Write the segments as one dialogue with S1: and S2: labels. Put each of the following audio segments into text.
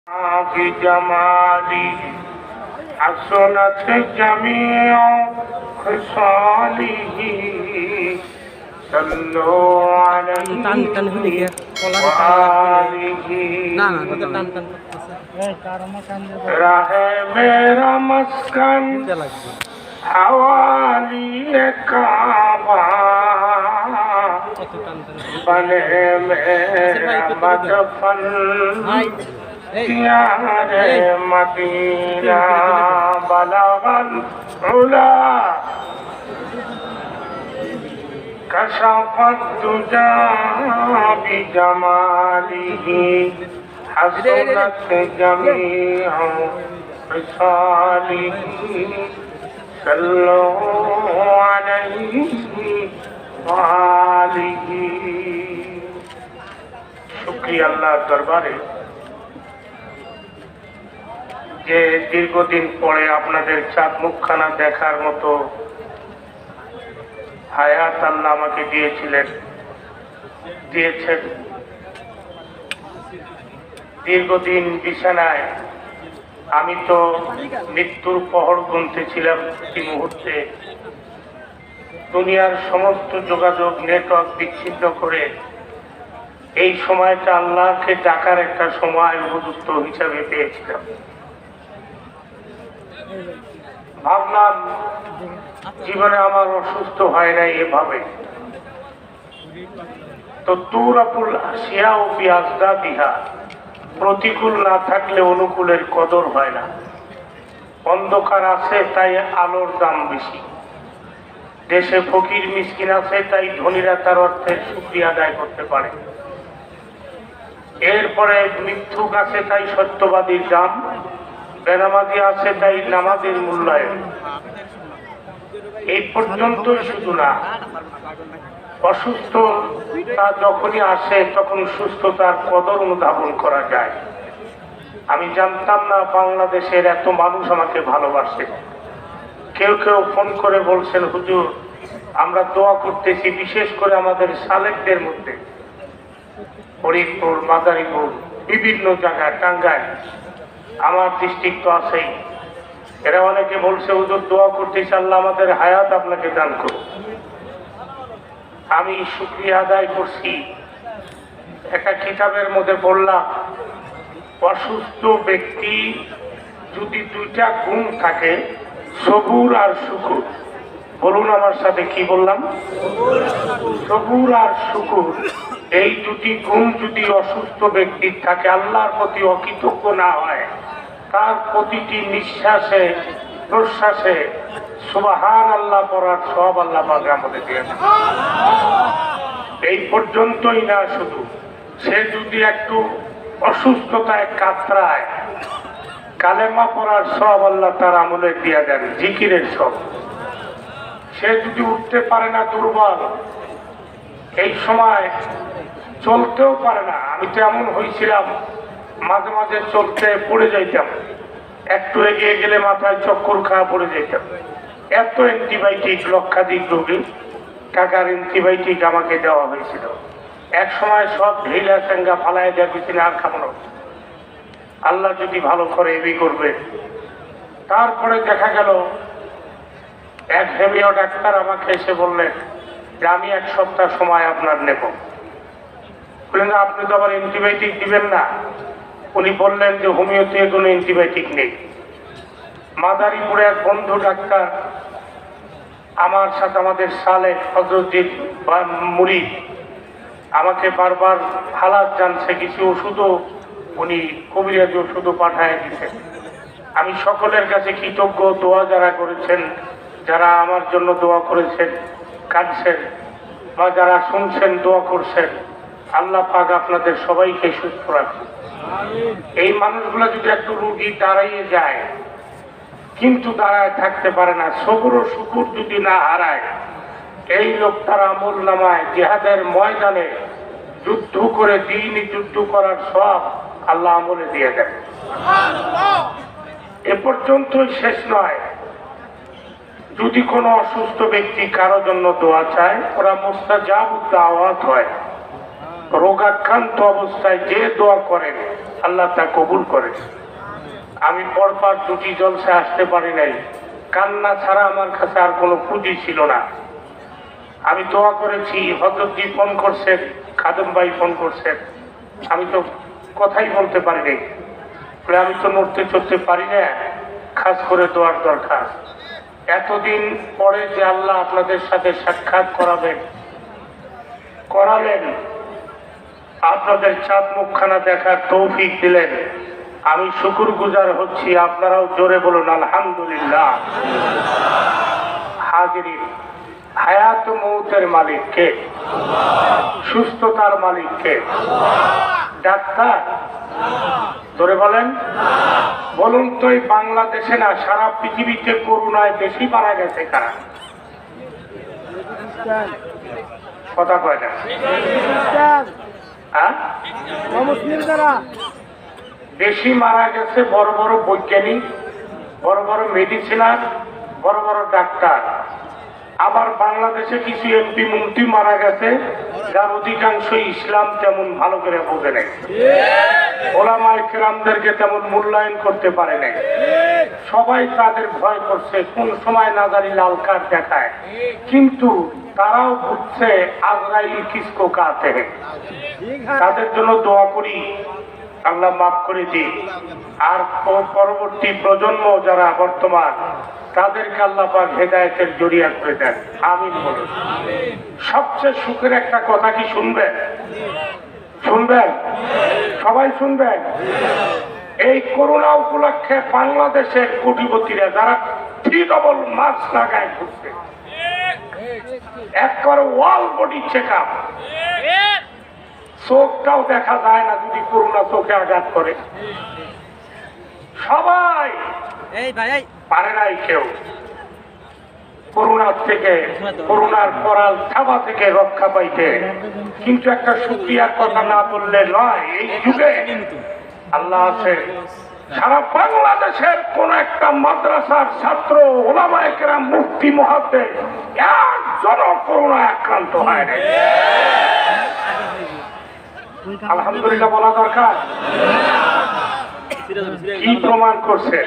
S1: بجمالي حسنت جميع خصاله صلوا عليه وآله رہے میرا مسکن حوالی کعبہ بنے میرا مدفن دیار مدینہ بلغ العلا کشف الدجى بجماله حسنت جميع خصاله صلوا عليه وآله শুকরিয়া আল্লাহর দরবারে যে দীর্ঘদিন পরে আপনাদের চাঁদ মুখখানা দেখার মতো হায়াত আল্লাহ আমাকে দিয়েছেন। দীর্ঘদিন বিছানায় আমি তো মৃত্যুর পহড় গুনতেছিলাম। এই মুহূর্তে দুনিয়ার সমস্ত যোগাযোগ নেটওয়ার্ক বিচ্ছিন্ন করে এই সময়টা আল্লাহকে ডাকার একটা সময় উপযুক্ত হিসাবে পেয়েছিলাম। ভাবলাম জীবনে আমার অসুস্থ হয় নাই এভাবে। তো তুরাপুল আসিয়া ও পিয়াজদা দিহা, প্রতিকূল না থাকলে অনুকূলের কদর হয় না। অন্ধকার আছে তাই আলোর দাম বেশি। দেশে ফকির মিসকিন আছে তাই ধনীরা তার অর্থের শুকরিয়া আদায় করতে পারে। এরপরে মিথ্যুক আছে তাই সত্যবাদীর দাম, বেনামাজি আছে তাই নামাজের মূল্যায়ন। এই পর্যন্তই শুধু না, অসুস্থতা যখনই আসে তখন সুস্থতার কদর অনুধাবন করা যায়। আমি জানতাম না বাংলাদেশের এত মানুষ আমাকে ভালোবাসে। কেউ কেউ ফোন করে বলছেন, হুজুর আমরা দোয়া করতেছি, বিশেষ করে আমাদের সালেকদের মধ্যে ফরিদপুর, মাদারীপুর, বিভিন্ন জায়গায়, টাঙ্গাইল, আমার ডিস্ট্রিক্ট তো আছেই। এরা অনেকে বলছে, হুজুর দোয়া করতেছি আল্লাহ আমাদের হায়াত আপনাকে দান করুন। আমি শুকরিয়া আদায় করছি। একটা কিতাবের মধ্যে বললাম, অসুস্থ ব্যক্তি যদি দুইটা গুণ থাকে, সবুর আর শুকুর। বলুন আমার সাথে, কি বললাম? সবুর আর শুকুর, এই দুটি গুণ যদি অসুস্থ ব্যক্তির থাকে, আল্লাহর প্রতি অকৃতজ্ঞ না হয়, তার প্রতিটি নিঃশ্বাসে প্রশ্বাসে সুবহান আল্লাহ পড়ার সব আল্লাহ পাক আমাদের দিয়েছে। এই পর্যন্তই না, শুধু সে যদি একটু অসুস্থতায় কাতরায়, কালেমা পড়ার সব আল্লাহ তার আমলে দিয়ে দেন, জিকিরের সব। সে যদি উঠতে পারে না, দুর্বল, এই সময় চলতেও পারে না। আমি তো এমন হয়েছিলাম, মাঝে মাঝে চলতে পড়ে যাইতাম, একটু এগিয়ে গেলে মাথায় চক্কর খাওয়া পড়ে যেতাম। এত অ্যান্টিবায়োটিক, লক্ষাধিক রোগী, টাকার অ্যান্টিবায়োটিক আমাকে দেওয়া হয়েছিল। এক সময় সব ঢিলা চেঙ্গা ফালাই দেখেছি না, আর খাবো। আল্লাহ যদি ভালো করে এবি করবে। তারপরে দেখা গেল এক হেমিও ডাক্তার আমাকে এসে বললেন যে আমি 1 সপ্তাহ সময় আপনার নেব। বললেন আপনি তো আবার অ্যান্টিবায়োটিক দিবেন না? উনি বললেন যে হোমিওতে কোনো অ্যান্টিবায়োটিক নেই। মাদারীপুরে এক বন্ধু ডাক্তার আমার সাথে, আমাদের সালেক হযরতজির মুরিদ, আমাকে বারবার হালাত জানছে, কিছু ওষুধও উনি কবিরাজি ওষুধও পাঠায় দিচ্ছেন। আমি সকলের কাছে কৃতজ্ঞ। দোয়া যারা করেছেন, যারা আমার জন্য দোয়া করেছেন, কাঁদছেন, বা যারা শুনছেন দোয়া করছেন, আল্লাহ পাক আপনাদের সবাইকে সুস্থ রাখুন। এই মানুষগুলো যদি একটু রোগী দাঁড়াইয়ে যায়, কিন্তু দাঁড়ায় থাকতে পারে না, সবর ও শুকুর যদি না হারায়, এই লোক তার আমল নামায় জিহাদের ময়দানে যুদ্ধ করে, দ্বীনি যুদ্ধ করার সব আল্লাহ আমলে দিয়ে দেন। এ পর্যন্তই শেষ নয়। যদি কোনো অসুস্থ ব্যক্তি কারো জন্য দোয়া চায়, ওরা মুস্তাজাব দাওয়াত হয়। রোগাক্রান্ত অবস্থায় যে দোয়া করেন আল্লাহ তা কবুল করে। আমি পরপর দুটি জলসে আসতে পারি নাই, কান্না ছাড়া আমার কাছে আর কোনো পুঁজি ছিল না। আমি দোয়া করেছি, হযরতজি ফোন করছেন, খাদেম ভাই ফোন করছেন, আমি তো কথাই বলতে পারি নাই, আমি তো নড়তে চড়তে পারি না, খাস করে দোয়ার দরকার। এতদিন পরে যে আল্লাহ আপনাদের সাথে সাক্ষাৎ করালেন, আপনাদের চাঁদ মুখখানা দেখার তৌফিক দিলেন, আমি শুকরগুজার হচ্ছি। আপনারাও জোরে বলুন আলহামদুলিল্লাহ। হাজিরিন, হায়াত মৌতের মালিক কে? সুস্থতার মালিক কে? ডাক্তার? ধরে বলেন, বলুন তো এই বাংলাদেশে না সারা পৃথিবীতে করোনায় বেশি মারা গেছে কারা? কথা কয় না? বেশি মারা গেছে বড় বড় বৈজ্ঞানিক, বড় বড় মেডিসিনার, বড় বড় ডাক্তার। আবার বাংলাদেশে কিছু এমপি মন্ত্রী মারা গেছে, যার অধিকাংশ ইসলাম তেমন ভালো করে বোঝে নাই, ওলামায়ে কেরামদেরকে তেমন মূল্যায়ন করতে পারে নাই। সবাই তাদের ভয় করছে, কোন সময় না জানি লাল কার্ড দেখায়, কিন্তু তারাও বুঝছে আজরাইল কিসকো কাতে। তাদের জন্য দোয়া করি, আল্লাহ মাফ করে দিই। আর পরবর্তী প্রজন্ম যারা বর্তমান, তাদেরকে আল্লাহ পাক হেদায়েতের জরিয়া করে দেন, আমিন বলুন। সবচেয়ে সুখের একটা কথা কি শুনবেন? শুনবেন? সবাই শুনবেন? এই করোনা উপলক্ষে বাংলাদেশের কোটিপতিরা যারা 3 ডবল মাস্ক লাগায় ঘুরছে, একবারে ওয়াল বডি চেক আপ, চোখটাও দেখা যায় না যদি করোনা চোখে আঘাত করে। সবাই পারে নাই কেউ করোনার থেকে, করোনার পরাল থাবা থেকে রক্ষা পাইতে। কিন্তু একটা শুকরিয়ার কথা না বললে নয়, এই যুগে আল্লাহ আছে। সারা বাংলাদেশের কোন একটা মাদ্রাসার ছাত্র, ওলামায়ে কেরাম, মুফতি, মুহাদ্দিস একজনও করোনা আক্রান্ত হয় নাই। আলহামদুলিল্লাহ বলা দরকার। কি প্রমাণ করছে?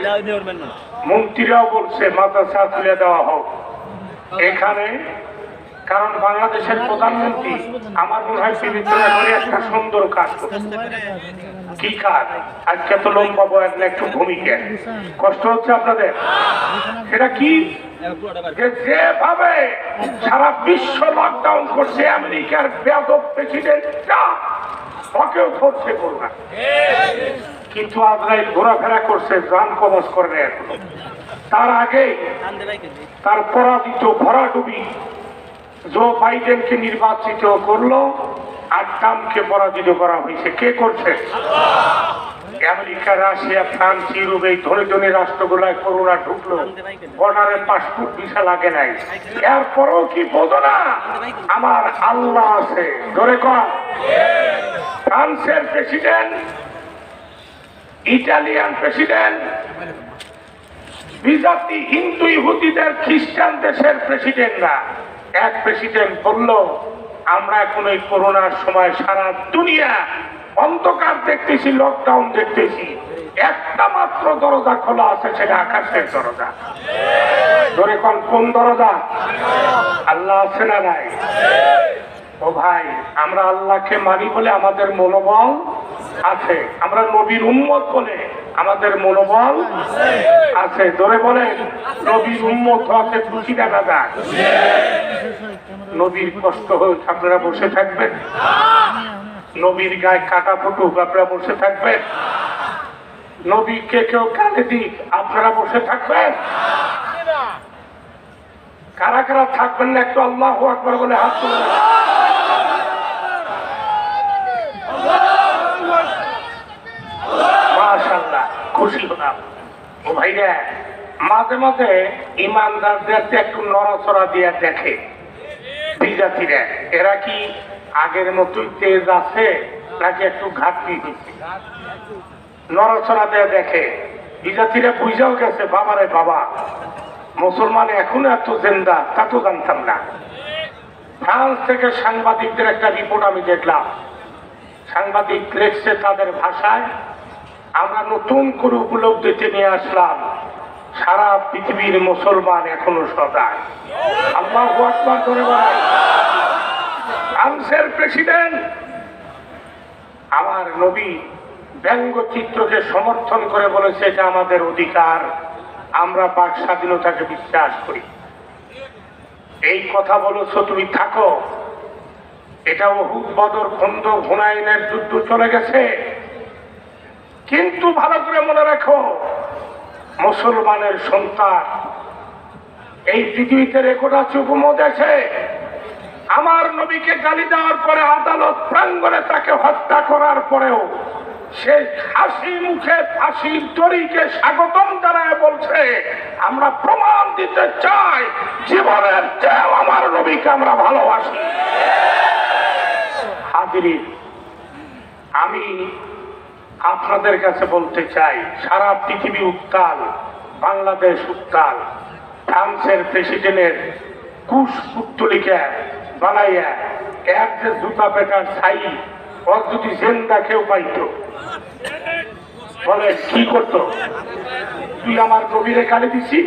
S1: মন্ত্রীরাও বলছে মাদ্রাসা তুলে দেওয়া হোক এখানে। কারণ বাংলাদেশের প্রধানমন্ত্রী আমার মনে হয় বিবেচনা করে একটা সুন্দর কাজ করছে। কি কাজ? আজকে তো লম্বা বয়ান না, একটু ভূমিকা কষ্ট হচ্ছে আপনাদের। এটা কি? যেভাবে সারা বিশ্ব লকডাউন করছে, আমেরিকার বেয়াদব প্রেসিডেন্টটা ওকেও ধরছে করোনা, কিন্তু আজরাইল ঘোরাফেরা করছে, জান কবজ করে এখনো। তার আগে তার পরাজিত ভরাডুবি জো বাইডেনকে নির্বাচিত করলো, আর ট্রাম্পকে পরাজিত করা হয়েছে। কে করছে? আমেরিকা, রাশিয়া, ফ্রান্স, ইউরোপ, এই ধনী ধনী রাষ্ট্রগুলায় করোনা ঢুকলো, বর্ডারে পাসপোর্ট ভিসা লাগে নাই। এরপরও কি বোঝো না আমার আল্লাহ আছে? ধরে কর। ফ্রান্সের প্রেসিডেন্ট, ইটালিয়ান প্রেসিডেন্ট, বিজাতি হিন্দু ইহুদিদের খ্রিস্টান দেশের প্রেসিডেন্ট না, এক প্রেসিডেন্ট বলল আমরা এখন এই করোনার সময় সারা দুনিয়া অন্ধকার দেখতেছি, লকডাউন দেখতেছি, একটা মাত্র দরজা খোলা আছে, সেটা আকাশের দরজা। ধরে কোন দরজা? আল্লাহ আছে না নাই? ও ভাই, আমরা আল্লাহকে মানি বলে আমাদের মনোবল আছে, আমরা নবীর উম্মত বলে আমাদের মনোবল আছে। ধরে বলে নবীর উম্মত হতে খুশি দেখা যায়। নবীর কষ্ট হোক, আপনারা বসে থাকবেন? নবীর গায়ে কাটা ফুটুক, আপনারা বসে থাকবেন? নবীকে কেউ কানে দিক, আপনারা বসে থাকবেন? কারা কারা থাকবেন না একটু আল্লাহু আকবার বলে হাত তুলে। মাশাআল্লাহ, খুশি হলাম। ও ভাইরা, মাঝে মাঝে ইমানদারদের একটু নড়াচড়া দিয়ে দেখে বিজাতিরা, এরা কি আগের মতোই তেজ আছে নাকি একটু ঘাটতি হয়েছে। নড়াচড়া দিয়ে দেখে বিজাতিরা বুঝাও গেছে, বাবারে বাবা, মুসলমান এখনো এত জিন্দা, তা তো জানতাম না। ফ্রান্স থেকে সাংবাদিকদের একটা রিপোর্ট আমি দেখলাম। সাংবাদিক লিখছে তাদের ভাষায়, আমরা নতুন করে উপলব্ধিতে নিয়ে আসলাম, সারা পৃথিবীর মুসলমান এখনো সজাগ। আল্লাহু আকবার করে বলেন। ফ্রান্সের প্রেসিডেন্ট আমার নবী ব্যঙ্গচিত্রকে সমর্থন করে বলেছে যে আমাদের অধিকার, আমরা বাক স্বাধীনতাকে বিশ্বাস করি। এই কথা বলেছ তুমি থাকো, এটা উহুদ, বদর, খন্দক, হুনাইনের যুদ্ধ চলে গেছে, কিন্তু ভালো করে মনে রাখো মুসলমানের সন্তান এই পৃথিবীতে রেকর্ড আছে উপমহাদেশে। আমার নবীকে গালি দেওয়ার পরে আদালত প্রাঙ্গণে তাকে হত্যা করার পরেও সে হাসি মুখে ফাঁসির দড়িকে স্বাগতম জানায় বলছে, আমরা প্রমাণ দিতে চাই জীবনের চেয়েও আমার নবীকে আমরা ভালোবাসি। হাজিরিন, আমি আপনাদের কাছে বলতে চাই, সারা পৃথিবী উত্তাল, বাংলাদেশ উত্তাল। ফ্রান্সের প্রেসিডেন্টের কুশ পুত্তলিকা বানাইয়া এক যে জুতা পেটার ছাই, ওর যদি জেন্দা কেউ পাইত বলে কি করতো? তুই আমার নবীরে গালি দিছি।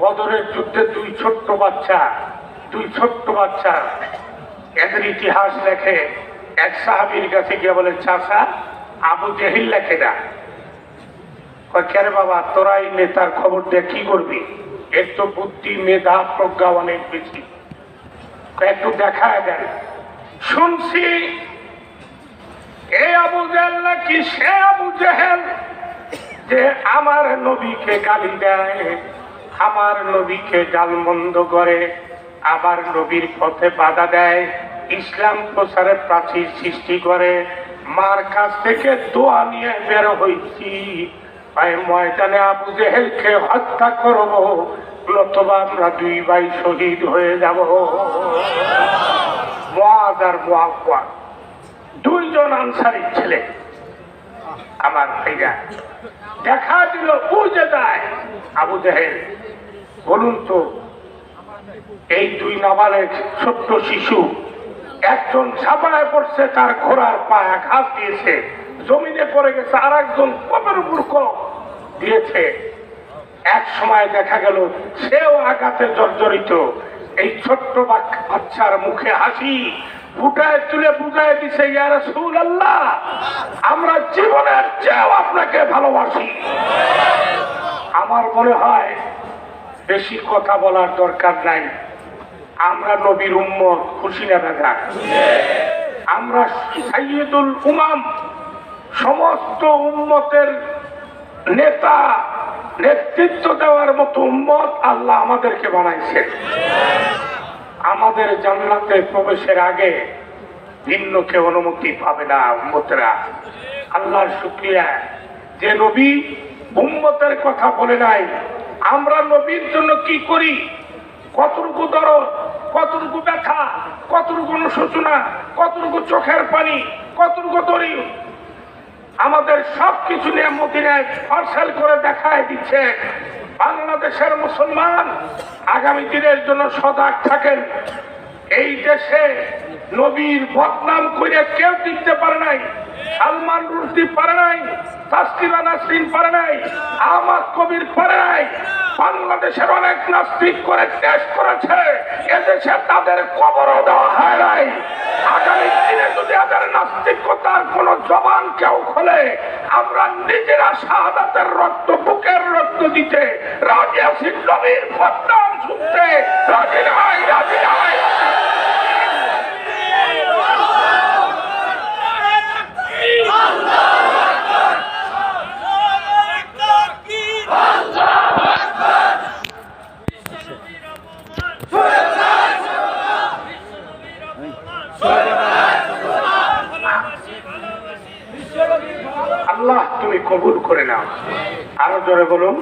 S1: বদরের যুদ্ধে দুই ছোট্ট বাচ্চা এদের ইতিহাস লেখে। এক সাহাবীর কাছে গিয়ে বলে, চাচা আবু জেহিল লেখে না। কেন বাবা, তোরাই নেতার খবর দিয়ে কি করবি? এর তো বুদ্ধি, মেধা, প্রজ্ঞা অনেক বেশি, একটু দেখায় দেন। শুনছি এই আবু জেহেল নাকি সে আবু জেহেল যে আমার নবীকে গালি দেয়, আমার নবীকে গালমন্দ করে, আবার নবীর পথে বাধা দেয়, ইসলাম প্রচারের প্রাচীর সৃষ্টি করে। মার কাছ থেকে দোয়া নিয়ে বের হয়েছি, ময়দানে আবু জেহেলকে হত্যা করব, নতুবা আমরা দুই ভাই শহীদ হয়ে যাব। মুআয আর মুআওয়া দুইজন আনসারী ছেলে আমার ভাইরা, দেখা দিল বুঝে যায় আবু জেহেল। বলুন তো, এই দুই নাবালেগ ছোট্ট শিশু, একজন ঝাঁপায় পড়ছে, তার ঘোড়ার পায়ে আঘাত দিয়েছে, জমিনে পড়ে গেছে, আর একজন কোপের উপর কোপ দিয়েছে। এক সময় দেখা গেল সেও আঘাতে জর্জরিত। এই ছোট্ট বাচ্চার মুখে হাসি ফুটায় তুলে বুঝায় দিছে, ইয়া রাসূলুল্লাহ, আমরা জীবনের চেয়েও আপনাকে ভালোবাসি। আমার মনে হয় বেশি কথা বলার দরকার নাই। আমরা নবীর উম্মত, খুশি না বেজা? আমরা সাইয়্যিদুল উমাম, সমস্ত উম্মতের নেতা, নেতৃত্ব দেওয়ার মতো উম্মত আল্লাহ আমাদেরকে বানাইছে। আমাদের জান্নাতে প্রবেশের আগে ভিন্ন কেউ অনুমতি পাবে না উম্মতেরা। আল্লাহর শুকরিয়া যে নবী উম্মতের কথা বলে নাই। আমরা নবীর জন্য কি করি, কতটুকু দরদ, কতটুকু ব্যথা, কতটুকু অনুশোচনা, কতটুকু চোখের পানি, কতটুকু দড়ি, আমাদের সবকিছু নিয়ে মদিনায় পার্সেল করে দেখায় দিচ্ছে। বাংলাদেশের মুসলমান আগামী দিনের জন্য সজাগ থাকেন। এই দেশে নবীর বদনাম করে কেউ টিকতে পারে নাই। সালমান রুশদি পারে নাই, তাসলিমা নাসরিন পারে নাই, আহমদ কবির পারে নাই। বাংলাদেশের অনেক নাস্তিক করে দেশ করেছে, এদেশে তাদের কবরও দেওয়া হয় নাই। আগামী দিনে যদি এদের নাস্তিকতার কোন জবান কেউ খোলে, আমরা নিজেরা শাহাদাতের রক্ত, বুকের রক্ত দিতে রাজি আছি, নবীর বদনাম শুনতে রাজি নাই, রাজি নাই। আল্লাহ তুমি কবুল করে নাও। আরো জোরে বলুন।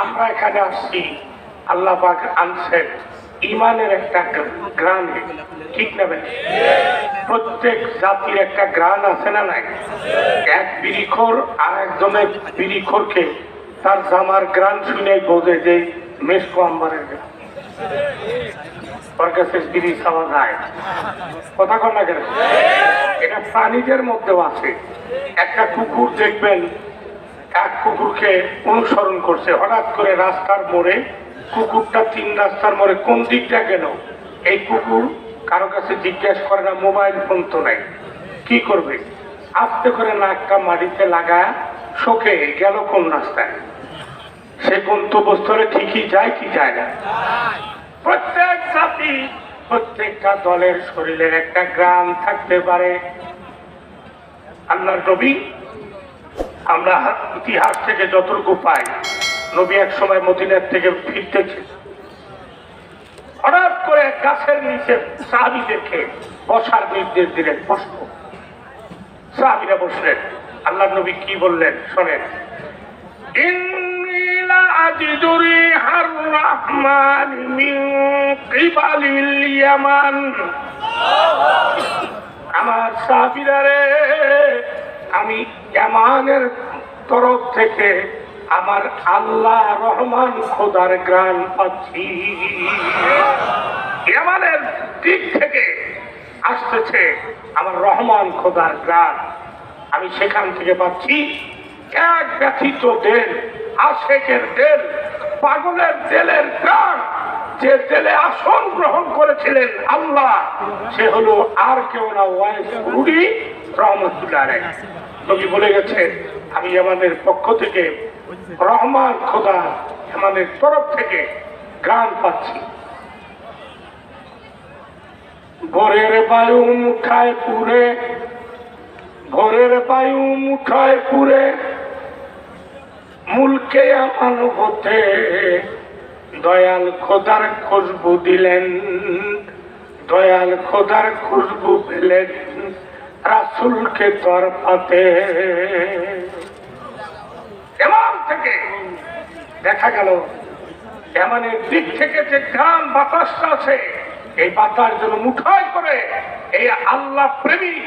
S1: আমরা এখানে আসছি, আল্লাহ পাক আনছেন ইমানের একটা গ্রান, ঠিক না ভাই? প্রত্যেক জাতির একটা গ্রান আছে না নাই? এক বিড়িখোর আর একজনের বিড়িখোরকে তার জামার গ্রান শুনে বোঝে যে মেসকো আম্বারের গ্রান। ওর কাছে বিড়ি খাওয়া যায়। কথা কন না কেন? এটা প্রাণীদের মধ্যেও আছে। একটা কুকুর দেখবেন এক কুকুরকে অনুসরণ করছে, হঠাৎ করে রাস্তার মোড়ে কুকুরটা 3 রাস্তার মোড়ে কোন দিকটা গেল, এই কুকুর কারো কাছে জিজ্ঞাসা করে না, মোবাইল ফোন তো নাই, কি করবে, আস্তে করে নাকটা মাটিতে লাগায় শোকে গেল কোন রাস্তায়। সে গন্তব্যস্থলে ঠিকই যায় কি যায় না? প্রত্যেক জাতি প্রত্যেকটা দলের শরীরের একটা গ্রাম থাকতে পারে। আল্লাহর নবী, আমরা ইতিহাস থেকে যতটুকু পাই, নবী এক সময় মদিনার থেকে ফিরতেছে, হঠাৎ করে গাছের নিচে সাহাবীদেরকে বসার নির্দেশ দিলেন। বসবো। সাহাবীরা বসলেন। আল্লাহর নবী কি বললেন শোনেন, ইন্নী লা আজিদু রিহার রাহমান মিন কিবালিল ইয়ামান। আমার সাহাবীরা রে, আমি ইয়ামানের তরফ থেকে আমার আল্লাহ রহমান খোদার গ্রাণ পাচ্ছি। ইয়ামানের দিক থেকে আসতেছে আমার রহমান খোদার গ্রাণ, আমি সেখান থেকে পাচ্ছি। এক ব্যথিত দেল, আশেকের দেল, পাগলের দেলের গ্রাণ, যে দেলে আসন গ্রহণ করেছিলেন আল্লাহ, সে হলো আর কেউ না, ওয়াইস রুডি রহমতুল্লাহ আলাইহি। নবী বলে গেছে, আমি আমাদের পক্ষ থেকে রহমান খোদা আমাদের তরফ থেকে গ্রাণ পাচ্ছি। ভোরের বায়ু মুঠায় পুরে, ভোরের বায়ু মুঠায় পুরে, মুলকে আমান হতে দয়াল খোদার খুশবু দিলেন, দয়াল খোদার খুশবু পেলেন রাসূলকে তর পাতে। এমন থেকে দেখা গেল, এমনের দিক থেকে যে গ্রাম বাতাসটা আছে, এই বাতাস যেন মুঠায় করে এই আল্লাহ প্রেমিক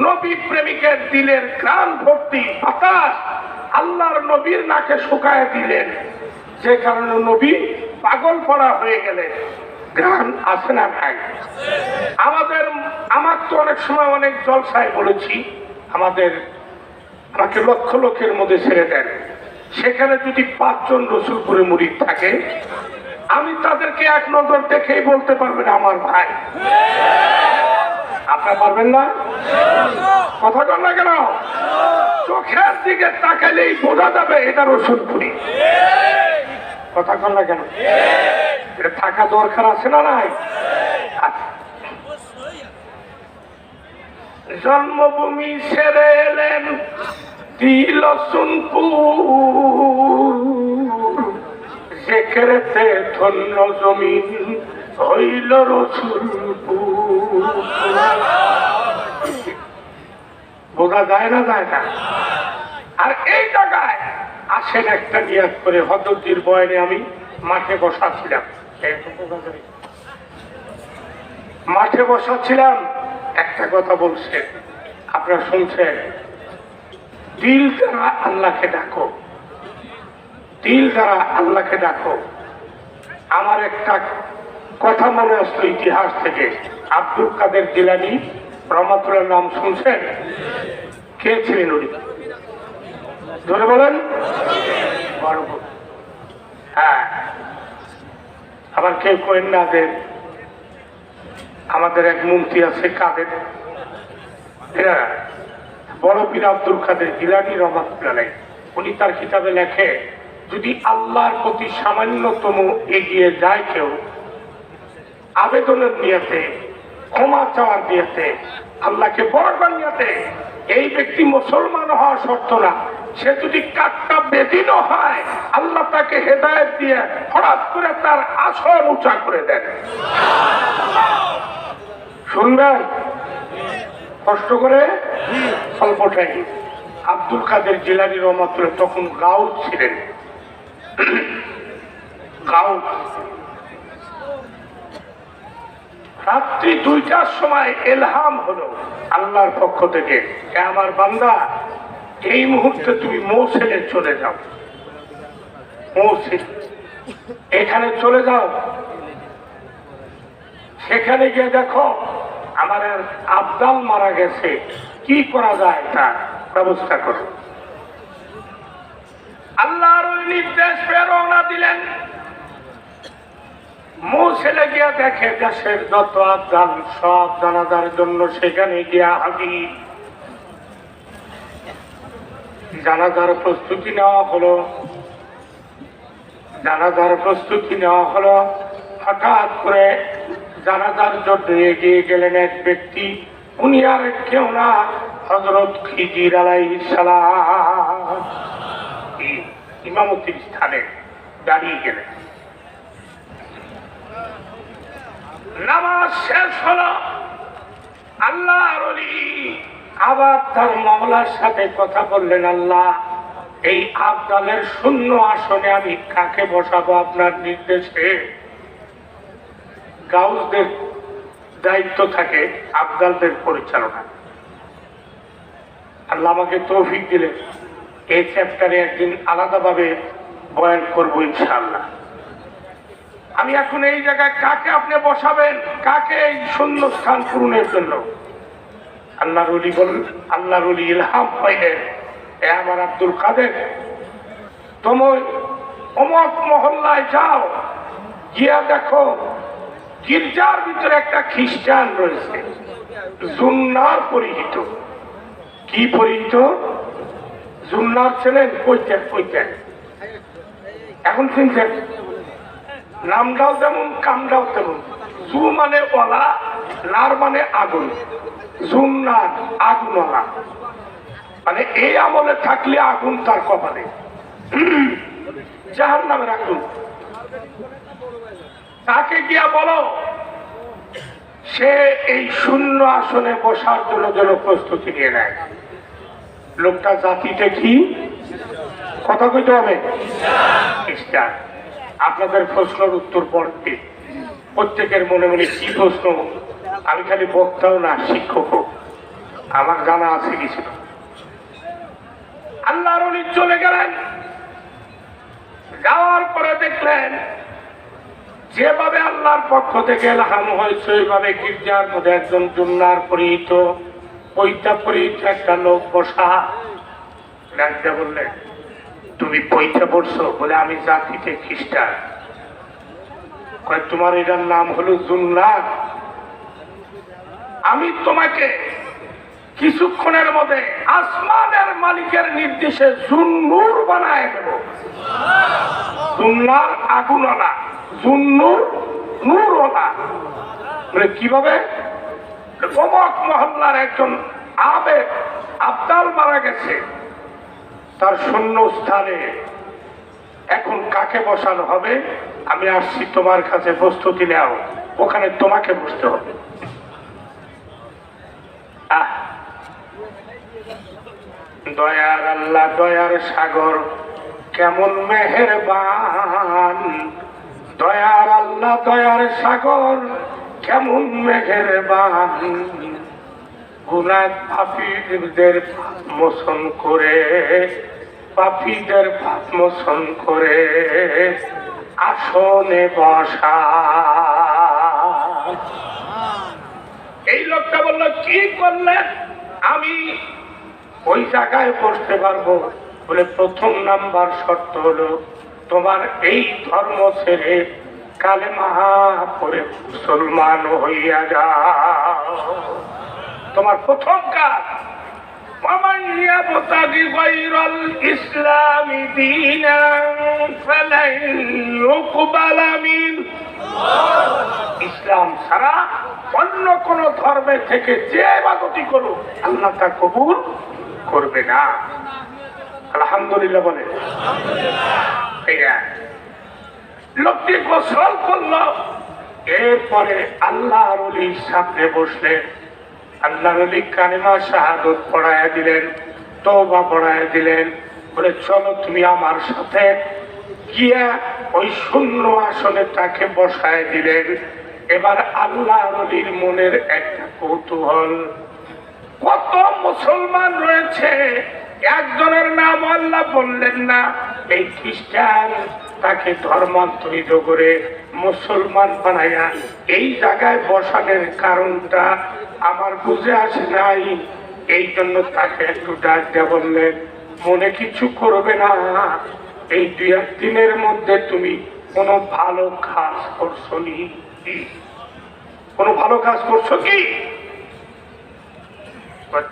S1: নবী প্রেমিকের দিলের গ্রাম ভর্তি বাতাস আল্লাহর নবীর নাকে শুকায় দিলেন, যে কারণে নবী পাগল পড়া হয়ে গেলেন। গ্রাম আছে না ভাই? আমার তো অনেক সময় অনেক জলসায় বলেছি, আমাকে লক্ষ লোকের মধ্যে ছেড়ে দেন, সেখানে যদি 5 জন রসুলপুরে মুরিদ থাকে, আমি তাদেরকে এক নজর দেখেই বলতে পারবেন আমার ভাই। আপনারা পারবেন না? কথা বল না কেন? চোখের দিকে তাকালেই বোঝা যাবে এটা রসুলপুরি। কথা বল না কেন? এটা থাকা দরকার আছে না নাই? জন্মভূমি ছেড়ে এলেন তিলসুনপুর, যেখানেতে ধন্য জমিন হইল রসুলপুর। বোঝা যায় না? যায় না। আর এই জায়গায় আসেন একটা নিয়াত করে, হযরতির বয়ানে আমি মাঠে বসাছিলাম, মাঠে বসাছিলাম, একটা কথা বলছেন, আপনারা শুনছেন, দিল দ্বারা আল্লাহকে ডাকো, দিল দ্বারা আল্লাহকে ডাকো। আমার একটা কথা মনে আসলো ইতিহাস থেকে, আব্দুল কাদের জিলানী রহমাতুল্লাহ নাম শুনছেন? কে ছিলেন উনি? ধরে বলেন। হ্যাঁ, আবার কেউ করেন না যে আমাদের এক মন্ত্রী আছে কাদের, বড় পীর আব্দুল কাদের জিলানী রহমাতুল্লাহ, উনি তার কিতাবে লেখে, যদি আল্লাহর প্রতি সামান্যতম এগিয়ে যায় কেউ আবেদনের নিয়তে, ক্ষমা চাওয়ার নিয়তে, আল্লাহকে বড় বানিয়াতে, এই ব্যক্তি মুসলমান হওয়া শর্ত না, সে যদি কাটটা বেদিনও হয়, আল্লাহ তাকে হেদায়েত দিয়ে হঠাৎ করে তার আসন উঁচা করে দেন। শুনবেন কষ্ট করে অল্পটাই। আব্দুল কাদের জিলানী রহমাতুল্লাহ তখন গাউস ছিলেন, গাউস। রাত্রি 2টার সময় এলহাম হলো আল্লাহর পক্ষ থেকে, আমার বান্দা এই মুহূর্তে তুমি মৌসিলে চলে যাও, মৌসিল এখানে চলে যাও। সেখানে গিয়ে দেখো আমার আবদাল মারা গেছে, কি করা যায় তার ব্যবস্থা করো। আল্লাহর ওই নির্দেশ প্রেরণা দিলেন। ছেলে গিয়া দেখে দেশের যত আবদাল সব জানাজার জন্য সেখানে গিয়া হাজির। জানাজার প্রস্তুতি নেওয়া হলো, জানাজার প্রস্তুতি নেওয়া হলো। হঠাৎ করে জানাজার জন্য এগিয়ে গেলেন এক ব্যক্তি। উনি আর কেউ না, হযরত খিজির আলাইহিস সালাম ইমামতির স্থানে দাঁড়িয়ে গেলেন। নামাজ শেষ হলো। আল্লাহর ওলি আবার তার মাওলার সাথে কথা বললেন, আল্লাহ এই আবদালের শূন্য আসনে আমি কাকে বসাবো আপনার নির্দেশে? গাউসদের দায়িত্ব থাকে আবদালদের পরিচালনা। আল্লাহ আমাকে তৌফিক দিলে এই চ্যাপ্টারে একদিন আলাদাভাবে বয়ান করবো ইনশাআল্লাহ। আমি এখন এই জায়গায় কাকে আপনি বসাবেন, কাকে এই শূন্য স্থান পূরণের জন্য? আল্লাহর ওলি বলেন, আল্লাহর ওলি ইলহাম পাইলেন, এ আমার আব্দুল কাদের, তুমি অমুক মহল্লায় যাও, গিয়া দেখো গির্জার ভিতরে একটা খ্রিস্টান রয়েছে, জুন্নার পরিহিত। কি পরিহিত? জুন্নার ছিলেন কইতেন। এখন শুনছেন নামটাও যেমন কামটাও তেমন। জু মানে ওলা, নার মানে আগুন। জুন্নার আগুনওয়ালা, মানে এই আমলে থাকলে আগুন তার কপালে, জাহান্নামের আগুন। তাকে গিয়া বলো সে এই শূন্য আসনে বসার জন্য যেন প্রস্তুতি নিয়ে নেয়। লোকটা জাতিটা কি? কথা কইতে হবে খ্রিস্টান। আপনাদের প্রশ্নের উত্তর পড়তে প্রত্যেকের মনে মনে কি প্রশ্ন, আমি খালি বক্তাও না শিক্ষকও, আমার জানা আছে কিছু। আল্লাহর ওলি চলে গেলেন। যাওয়ার পরে দেখলেন যেভাবে আল্লাহর পক্ষ থেকে এলহাম হয়েছে ওইভাবে গির্জার মধ্যে একজন জুন্নার পরিহিত পৈতা পরিহিত একটা লোক বসা। ডাক্তার বললেন, তুমি পৈতা পড়ছো? বলে আমি জাতিতে খ্রিস্টান। কয় তোমার এটার নাম হলো জুন্নার। আমি তোমাকে কিছুক্ষণের মধ্যে আসমানের মালিকের নির্দেশে জুন্নুর বানায় দেব। জুন্নার আগুনওয়ালা, জুন্নুর নূরওয়ালা। বলে কিভাবে? অমুক মহল্লার একজন আবেদ আবদাল মারা গেছে, তার শূন্য স্থানে এখন কাকে বসানো হবে? আমি আসছি তোমার কাছে, প্রস্তুতি নাও, ওখানে তোমাকে বসতে হবে। দয়ার আল্লাহ, দয়ার সাগর, কেমন মেহেরবান। দয়ার আল্লাহ, দয়ার সাগর, কেমন মেহেরবান। গুনাহ পাপীদের মোচন করে, পাপীদের পাপ মোচন করে আসনে বসা। এই লোকটা বলল, কি করলেন? আমি ওই জায়গায় বসতে পারবো। বলে প্রথম নাম্বার শর্ত হলো তোমার এই ধর্ম ছেড়ে কালেমা পড়ে মুসলমান হইয়া যাও। তোমার প্রথম কাজ। ইসলাম ছাড়া অন্য কোন ধর্মের থেকে যে ইবাদতই করুক আল্লাহ তা কবুল করবে না। আলহামদুলিল্লাহ বলে। লোকটি গোসল করলো, এরপরে আল্লাহর ওলির সামনে বসলেন। আল্লাহর ওলি কালিমা শাহাদত পড়ায়া দিলেন, তওবা পড়ায়া দিলেন। বলে চলো তুমি আমার সাথে। গিয়া ওই শূন্য আসনে তাকে বসায় দিলেন। এবার আল্লাহর ওলির মনের একটা কৌতূহল, কত মুসলমান রয়েছে, একজনের নাম আল্লাহ বললেন না, এই খ্রিস্টান তাকে ধর্মান্তরিত করে মুসলমান বানাইয়া এই জায়গায় বসানোর কারণটা আমার বুঝে আসে নাই। এই জন্য তাকে একটু ডাক দিয়ে বললেন, মনে কিছু করবে না, এই 2-1 দিনের মধ্যে তুমি কোনো ভালো কাজ করছো নি? কোনো ভালো কাজ করছো কি?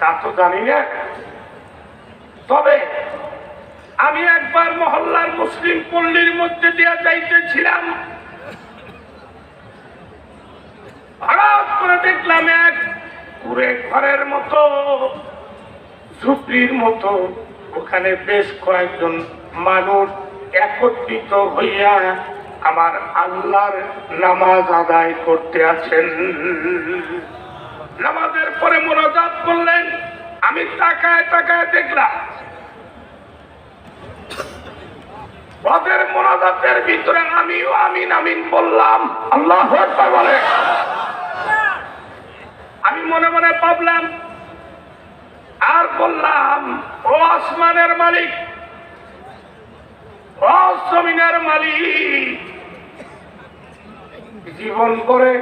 S1: তা তো জানি না, তবে আমি একবার মহল্লার মুসলিম পল্লীর মধ্যে দিয়া যাইতেছিলাম, হঠাৎ করে দেখলাম এক কুড়ে ঘরের মতো, ঝুপড়ির মতো, ওখানে বেশ কয়েকজন মানুষ একত্রিত হইয়া আমার আল্লাহর নামাজ আদায় করতে আছেন। নামাজের পরে মোনাজাত করলেন। আমি তাকায় তাকায় দেখলাম ওদের মোনাজাতের ভিতরে আমিও আমিন আমিন বললাম। আল্লাহু আকবার বলে। আমি মনে মনে ভাবলাম আর বললাম, ও আসমানের মালিক, ও জমিনের মালিক, জীবন করে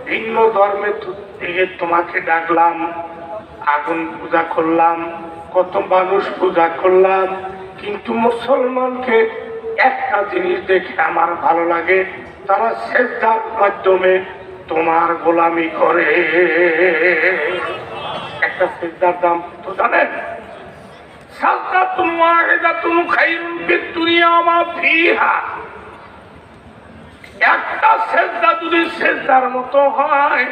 S1: ভিন্ন ধর্মে থেকে তোমাকে ডাকলাম, আগুন পূজা করলাম, কত মানুষ পূজা করলাম, কিন্তু মুসলমানকে একটা জিনিস দেখে আমার ভালো লাগে, তারা সেজদার মাধ্যমে তোমার গোলামি করে। একটা সেজদার দাম তো জানেন? সাজদাতুন ওয়াহিদাতুন খায়রুন ফিদ দুনিয়া ওয়া মা ফিহা। একটা সেজদা যদি সেজদার মতো হয়,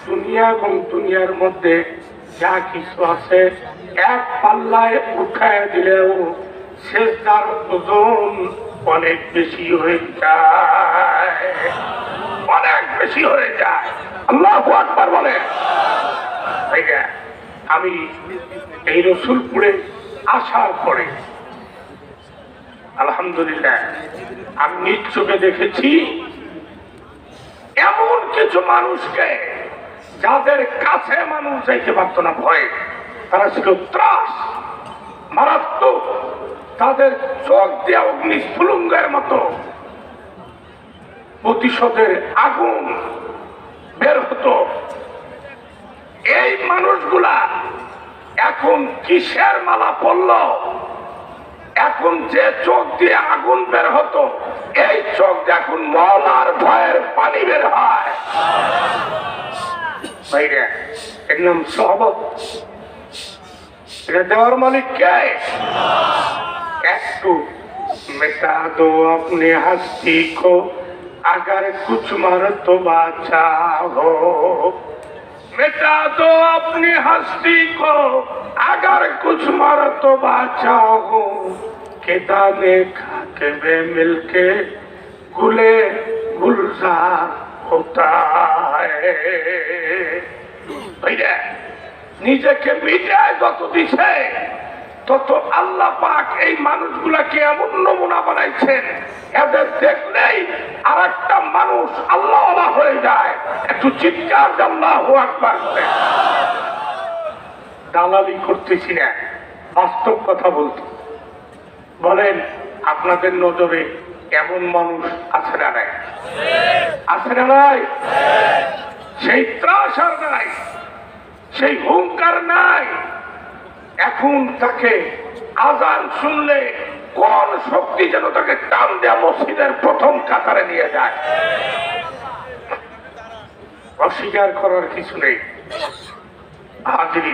S1: দুনিয়া এবং দুনিয়ার মধ্যে যা কিছু আছে এক পাল্লায় উঠায় দিলেও সেজদার ওজন অনেক বেশি হয়ে যায়, অনেক বেশি হয়ে যায়। আল্লাহু আকবার বলে। আমি এই রসুলপুরে আসার পরে আলহামদুলিল্লাহ আমি নিজ চোখে দেখেছি এমন কিছু মানুষকে যাদের কাছে মানুষ যাইতে পারত না ভয়ে, তারা ছিল ত্রাস, মারাত্মক, তাদের চোখ দিয়ে অগ্নিস্ফুলিঙ্গের মতো প্রতিশোধের আগুন বের হতো। এই মানুষগুলা এখন কিসের মালা পড়ল? এখন যে চোখ দিয়ে আগুন বের হতো, এই চোখ দিয়ে এখন মলার ভয়ের পানি বের হয়। এর নাম সহবত। এটা দেওয়ার মালিক কে? একটু মেটা দো আপনি हस्ती को अगर कुछ मर तो बचाओ, मिटा दो अपनी हस्ती को अगर कुछ मर तो बचाओ, के दाने खा के वे मिलके गुले गुलजार होता है। নিজেকে মিটায় যত দিছে তত আল্লাহ পাক এই মানুষগুলাকে এমন নমুনা বানাইছেন, এদের দেখলেই আর একটা মানুষ আল্লাহওয়ালা হয়ে যায়। একটু চিৎকার আল্লাহু আকবার করে। দালালি করতেছি না, বাস্তব কথা বলতে। বলেন আপনাদের নজরে এমন মানুষ আছে না নাই? আছে না নাই? সেই ত্রাস আর নাই, সেই হুঙ্কার নাই। এখন তাকে আজান শুনলে কোন শক্তি যেন তাকে টান দেয়া মসজিদের প্রথম কাতারে নিয়ে যায়। অস্বীকার করার কিছু নেই। হাজির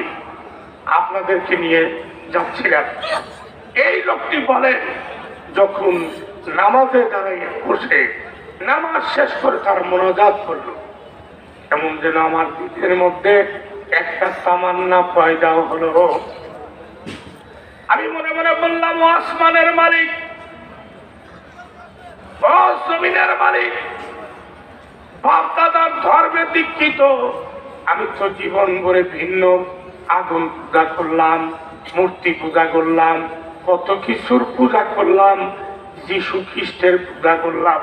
S1: আপনাদেরকে নিয়ে যাচ্ছিলাম। এই লোকটি বলেন, যখন নামাজে দাঁড়িয়ে বসে নামাজ শেষ করে তার মোনাজাত করল, এমন যেন আমার দিনের মধ্যে একটা তামান্না পয়দা হলো। আমি মনে মনে বললাম, ও আসমানের মালিক, ও জমিনের মালিক, বাপ দাদার ধর্মে দীক্ষিত, আমি তো জীবন ভরে ভিন্ন আগুন পূজা করলাম, মূর্তি পূজা করলাম, কত কিছুর পূজা করলাম, যীশু খ্রিস্টের পূজা করলাম,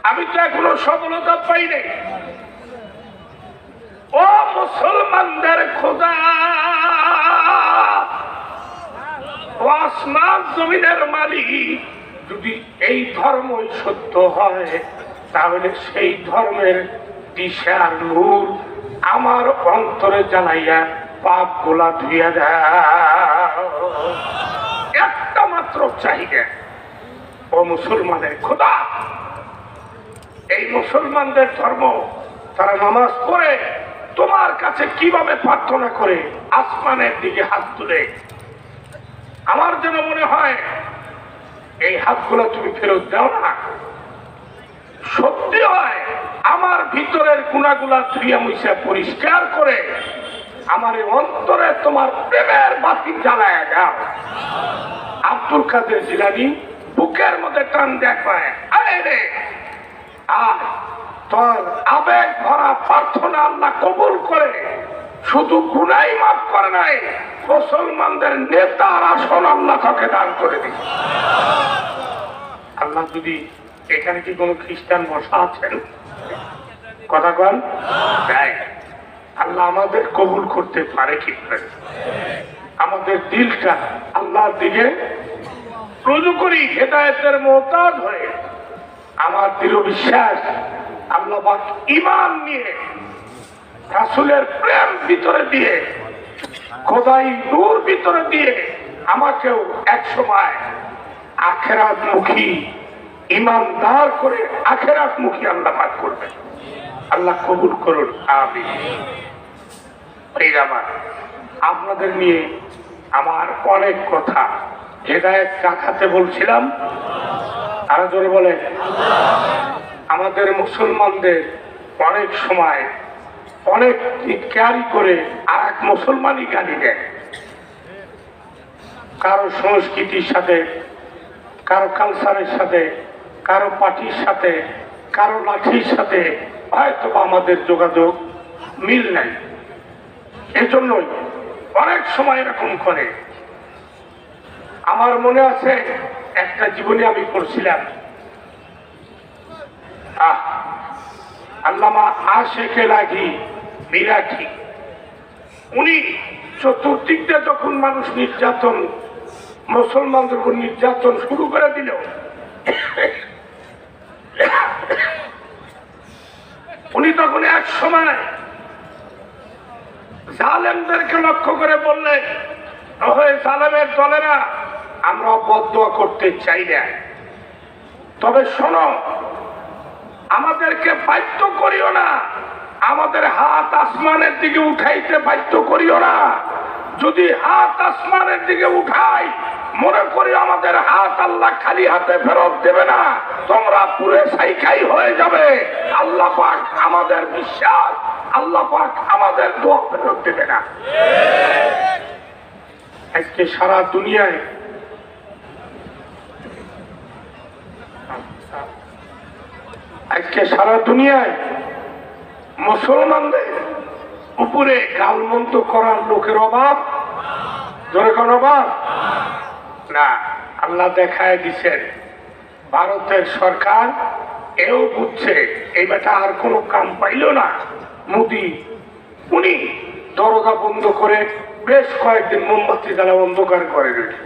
S1: আমি তো এখনো সফলতা পাই নাই। ও মুসলমানদের খোদা, ও আসমান জমিনের মালিক, যদি এই ধর্মই সত্য হয় তাহলে সেই ধর্মের দিশার নূর আমার অন্তরে জ্বালাইয়া পাপ গোলা ধুইয়া দাও। একটা মাত্র চাহিদা, ও মুসলমানের খোদা, এই মুসলমানদের ধর্ম, তারা নামাজ পড়ে তোমার কাছে কিভাবে প্রার্থনা করে, আসমানের দিকে হাত তুলে। আমার যেন মনে হয় এই হাতগুলো তুমি ফেরত দাও না। সত্যি হয় আমার ভিতরের গুণাগুলা ধুইয়া মুছিয়া পরিষ্কার করে আমার এই অন্তরে তোমার প্রেমের বাতি জ্বালায় দাও। আব্দুল কাদের জিলানী বুকের মধ্যে টান দেখায়, আরে রে আর তোর আবেগ ভরা প্রার্থনা আল্লাহ কবুল করে, শুধু গুনাই মাফ করে নাই, মুসলমানদের নেতার আসন আল্লাহ তাকে দান করে দিই। আল্লাহ যদি, এখানে কি কোনো খ্রিস্টান বসা আছেন? কথা কন, আল্লাহ আমাদের কবুল করতে পারে কি পারে? আমাদের দিলটা আল্লাহর দিকে রুজু করি, হেদায়েতের মোহতাজ হয়ে। আমার দৃঢ় বিশ্বাস আল্লাহ পাক ঈমান নিয়ে, রাসূলের প্রেম ভিতরে দিয়ে, খোদাই নূর ভিতরে দিয়ে আমাকেও এক সময় আখিরাতমুখী ঈমানদার করে আখিরাতমুখী আল্লাহ পাক করবে। আল্লাহ কবুল করুন, আমিন। আমার আপনাদের নিয়ে আমার অনেক কথা, হেদায়েত কাকাতে বলছিলাম, আরো জোরে বলে। আমাদের মুসলমানদের অনেক সময় অনেক ক্যারি করে আর এক মুসলমানই গালি দেয়, কারো সংস্কৃতির সাথে, কারো কালচারের সাথে, কারো পার্টির সাথে, কারো লাঠির সাথে হয়তো আমাদের যোগাযোগ মিল নাই। এজন্যই অনেক সময় এরকম করে। আমার মনে আছে একটা জীবনে আমি পড়ছিলাম, আল্লামা আশেক এলাহি মিরাঠি, উনি চতুর্দিক দিয়ে যখন মানুষ নির্যাতন, মুসলমানদের উপর নির্যাতন শুরু করে দিল, উনি তখন এক সময় জালেমদেরকে লক্ষ্য করে বললেন, জালেমের দলেরা, আমরা বদদোয়া করতে চাই না, তবে শোনো, আমাদেরকে বাধ্য করিও না, আমাদের হাত আসমানের দিকে উঠাইতে বাধ্য করিও না। যদি হাত আসমানের দিকে উঠাই, মনে করি আমাদের হাত আল্লাহ খালি হাতে ফেরত দেবে না, তোমরা পুরে সাইকাই হয়ে যাবে। আল্লাহ পাক আমাদের বিশ্বাস, আল্লাহ পাক আমাদের দোয়া ফেরত দেবে না। আজকে সারা দুনিয়ায় মুসলমানদের উপরে গালমন্দ করার লোকের অভাব, জোরে কোন অভাব না। আল্লাহ দেখায় দিচ্ছেন, ভারতের সরকার এও বুঝছে এই বেটা আর কোনো কাম পাইল না, মোদি উনি দরজা বন্ধ করে বেশ কয়েকদিন মোমবাতি জ্বালা অন্ধকার করে রয়েছে,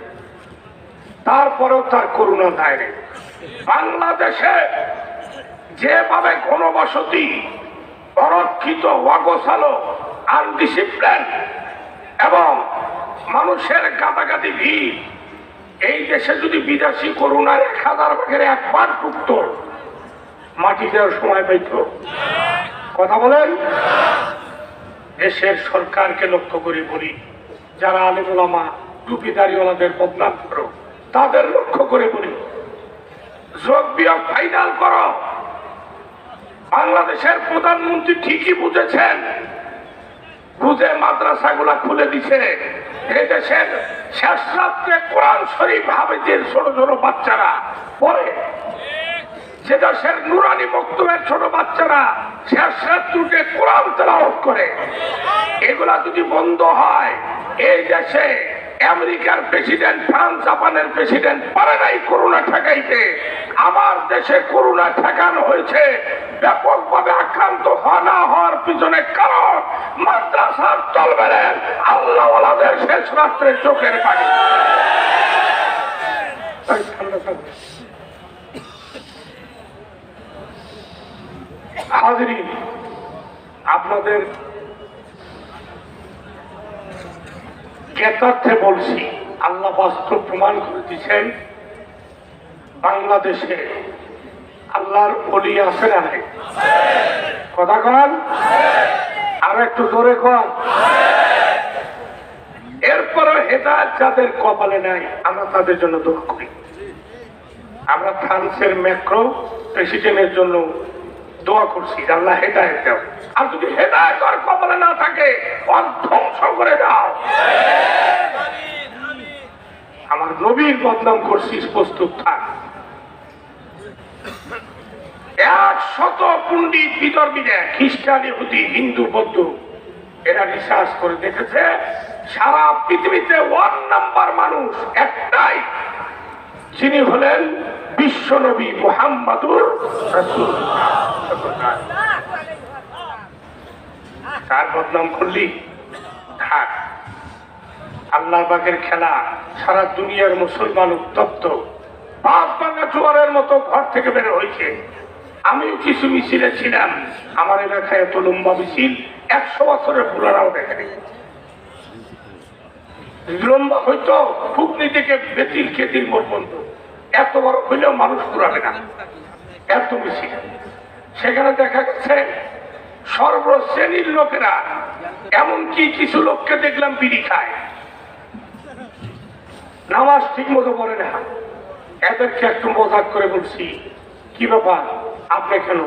S1: তারপরেও তার করুণা দেয় নেই। বাংলাদেশে যেভাবে ঘনবসতি, অরক্ষিত, অগোছালো, আনডিসিপ্লিন এবং মানুষের গাদাগাদি ভিড়, এই দেশে যদি বিদেশি করুণার 1000 ভাগের 1 ভাগ টুকত, মাটি দেওয়ার সময় পাইত। কথা বলেন। দেশের সরকারকে লক্ষ্য করে বলি, যারা আলেম ওলামা টুপিদারিওয়ালাদের বদনাম করো, তাদের লক্ষ্য করে বলি, যোগ বিয়োগ ফাইনাল করো। বাংলাদেশের প্রধানমন্ত্রী ঠিকই বুঝেছেন, বুঝে মাদ্রাসাগুলা খুলে দিছে। এই দেশের শেষ রাত্রে কোরআন শরীফ হাফেজের ছোট ছোট বাচ্চারা পড়ে, যে দেশের নুরানি মক্তবের ছোট বাচ্চারা শেষ রাত্রিতে কোরআন তেলাওয়াত করে, এগুলা যদি বন্ধ হয়, এই দেশে আমেরিকার প্রেসিডেন্ট, ফ্রান্স, জাপানের প্রেসিডেন্ট পারে নাই করোনা ঠেকাইতে। আমার দেশে করোনা ঠেকানো হয়েছে ব্যাপকভাবে আক্রান্ত না হওয়ার পিছনে কারণ মাদ্রাসার তলবেলের আল্লাহওয়ালাদের শেষ রাত্রে চোখের পানি। মাইক্রোফোনটা থাকবে। হাজিরিন, আপনাদের জ্ঞাতার্থে বলছি, আল্লাহ বাস্তব প্রমাণ করে দিচ্ছেন বাংলাদেশে আল্লাহর ওলি আছে না নাই? কথা কন, আর একটু জোরে কন। এরপরে হেদায়েত যাদের কপালে নাই, আমরা তাদের জন্য দোয়া করি। আমরা ফ্রান্সের ম্যাক্রো প্রেসিডেন্টের জন্য দোয়া করছি, আল্লাহ হেদায়েত দাও। আর যদি হেদায়েত আর কপালে না থাকে, ধ্বংস করে দাও। আমার নবীর বদনাম করছিস, প্রস্তুত থাক। 100 পণ্ডিত বিতর্মীরা, খ্রিস্টান, ইহুদি, হিন্দু, বৌদ্ধ, এরা রিসার্চ করে দেখেছে সারা পৃথিবীতে 1 নাম্বার মানুষ একটাই, যিনি হলেন বিশ্ব নবী মুহাম্মাদুর রাসূলুল্লাহ। তার বদনাম করলি থাক। আল্লাহ পাকের খেলা, সারা দুনিয়ার মুসলমান উত্তপ্ত, পাঁচ ভাঙা জোয়ারের মতো ঘর থেকে বের হয়েছে। আমিও কিছু মিছিলে ছিলাম, আমার এলাকায় এত লম্বা মিছিল 100 বছরের পুরানাও দেখেনি। লম্বা হয়তো ফুকনি থেকে বেতিল খেতির মোড় বন্ধ, এত বড় হইলেও মানুষ পুরাবে না, এত মিছিল। সেখানে দেখা গেছে সর্বশ্রেণীর লোকেরা, এমনকি কিছু লোককে দেখলাম বিড়ি খায়, নামাজ ঠিক মতো পড়ে না। এদেরকে একটু মজাক করে বলছি, কি ব্যাপার আপনি কেন?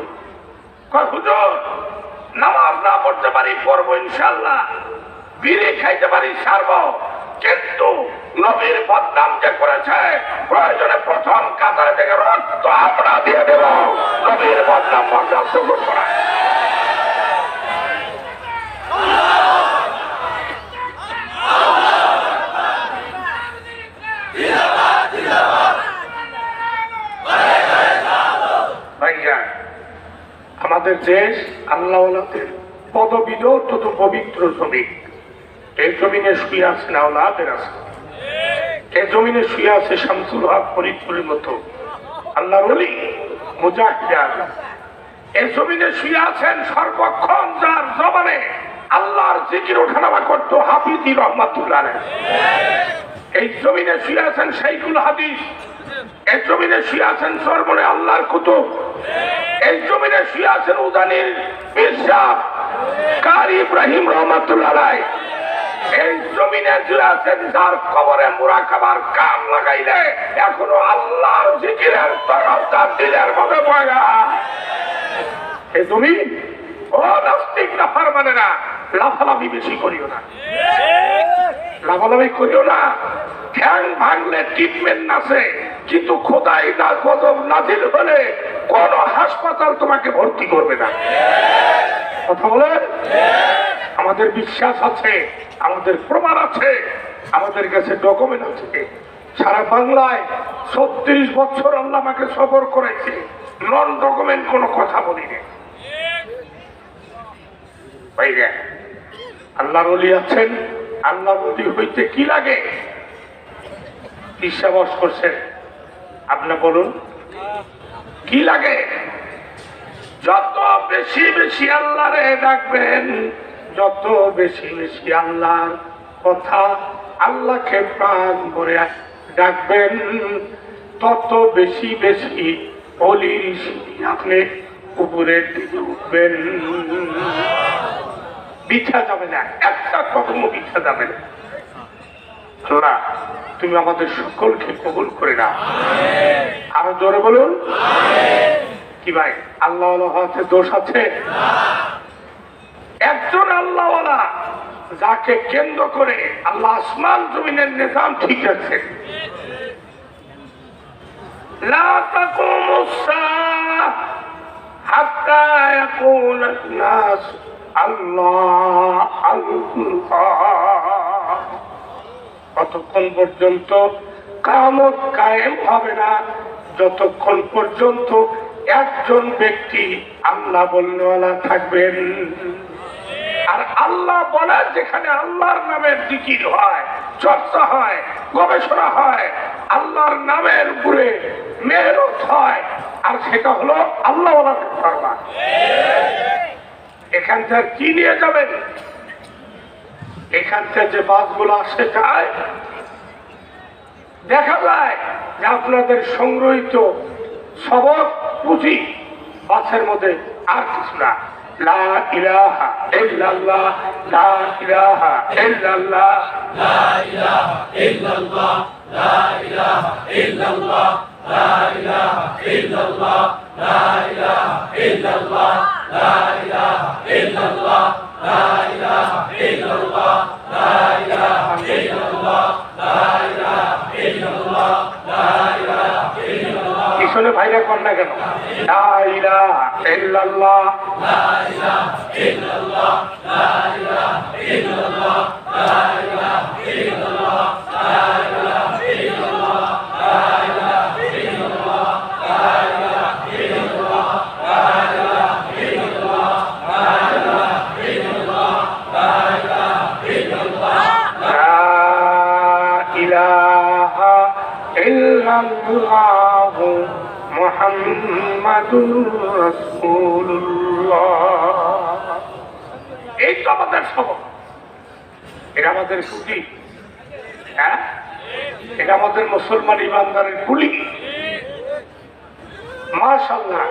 S1: হুজুর, নামাজ না পড়তে পারি, পড়বো ইনশাল্লাহ, বিড়ি খাইতে পারি, ছাড়বো, কিন্তু নবীর বদনাম যে করেছে, প্রয়োজনে প্রথম কাতারে থেকে রক্ত আমরা দিয়ে দেব, নবীর বদনাম বরদাস্ত করবো না। আমাদের দেশ আল্লাহওয়ালাদের পদবিদ তত পবিত্র জমি। এই জমিনে শুয়ে আছেন আওলাদের আছে, এই জমিনে শুয়ে আছে শামসুল হক ফরিদপুরের মতো আল্লাহর ওলি মুজাহিদ আজম। এই জমিনে শুয়ে আছেন সর্বক্ষণ যার জবানে আল্লাহর জিকির ওঠানামা করতো হাফিজি রহমাতুল্লাহ আলাইহি। এই জমিনে শুয়ে আছেন শাইখুল হাদিস, এই জমিনে শুয়ে আছেন সর্বনে আল্লাহর কুতুব, এই জমিনে শুয়ে আছেন উদানির পীর সাহেব কারি ইব্রাহিম রহমাতুল্লাহ আলাইহি। এই জমিনে শুয়ে আছেন যার কবরে মুরাকাবার কান লাগাইলে এখনো আল্লাহর জিকিরের তরফ তার দিলের মধ্যে বয়া। এই জমি ও নাস্তিক নাফরমানেরা, লাফালাফি বেশি করিও না, লাফালাফি করিও না। ঠ্যাং ভাঙলে ট্রিটমেন্ট আছে, কিন্তু খোদাই না গজব নাজিল হলে কোন হাসপাতাল তোমাকে ভর্তি করবে না। কথা বলেন, আমাদের বিশ্বাস আছে, আমাদের প্রমাণ আছে, আমাদের কাছে ডকুমেন্ট আছে। সারা বাংলায় 36 বছর আল্লাহ আমাকে সফর করেছে, নন ডকুমেন্ট কোনো কথা বলিনি। আল্লাহর ওলি আছেন, আল্লাহর ওলি হইতে কি লাগে? বিশ্বাস করছেন? আপনি বলুন কি লাগে? যত বেশি বেশি আল্লাহরে ডাকবেন, যত বেশি বেশি আল্লাহর কথা, আল্লাহকে প্রাণ ভরে ডাকবেন, তত বেশি বেশি ওলির আপনি উপরের দিকে উঠবেন। বিছা যাবে না, একটা কদমও বিছা যাবে না। আল্লাহ তুমি আমাদের সকলকে কবুল করে নাও। আরো জোরে বলুন। কি ভাই আল্লাহ হাতে দোষ আছে? একজন আল্লাহওয়ালা যাকে কেন্দ্র করে আল্লাহ আসমান জমিনের নিজাম ঠিক আছে। লা তাকুমুস সাআহ হাত্তা ইয়াকুলা নাস আল্লাহ আল্লাহ। ততক্ষণ পর্যন্ত কিয়ামত কায়েম হবে না যতক্ষণ পর্যন্ত একজন ব্যক্তি আল্লাহ বলনেওয়ালা থাকবেন। আর আল্লাহ বলার যেখানে আল্লাহর নামের জিকির হয়, চর্চা হয়, গবেষণা হয়, আল্লাহর নামের উপরে মেহনত হয়, আর সেটা হলো আল্লাহ ফরমান। এখান থেকে কি নিয়ে যাবেন? এখান থেকে যে বাসগুলো আসে যায়, দেখা যায় যে আপনাদের সংগ্রহিত সবক পুঁজি বাসের মধ্যে আর কিছু না। লা ইলাহা ইল্লাল্লাহ, লা ইলাহা ইল্লাল্লাহ, লা ইলাহা ইল্লাল্লাহ, লা ইলাহা ইল্লাল্লাহ, লা ইলাহা ইল্লাল্লাহ, লা ইলাহা ইল্লাল্লাহ, লা ইলাহা ইল্লাল্লাহ, লা ইলাহা ইল্লাল্লাহ, লা ইলাহা ইল্লাল্লাহ, লা ইলাহা ইল্লাল্লাহ, লা ইলাহা ইল্লাল্লাহ। পিছনে ভাইরা কর না কেন? লা ইলাহা ইল্লাল্লাহ, লা ইলাহা ইল্লাল্লাহ, লা ইলাহা ইল্লাল্লাহ, লা ইলাহা ইল্লাল্লাহ, লা ইলাহা ইল্লাল্লাহ, লা ইলাহা ইল্লাল্লাহ, লা ইলাহা ইল্লাল্লাহ, লা ইলাহা ইল্লাল্লাহ, লা ইলাহা ইল্লাল্লাহ, লা ইলাহা ইল্লাল্লাহ, লা ইলাহা ইল্লাল্লাহ মুহাম্মাদুর রাসূলুল্লাহ। এই তো আমাদের সবক, এটা আমাদের সুখী, হ্যাঁ, এটা আমাদের মুসলমান ইমানদারের কুলি। মাশাআল্লাহ,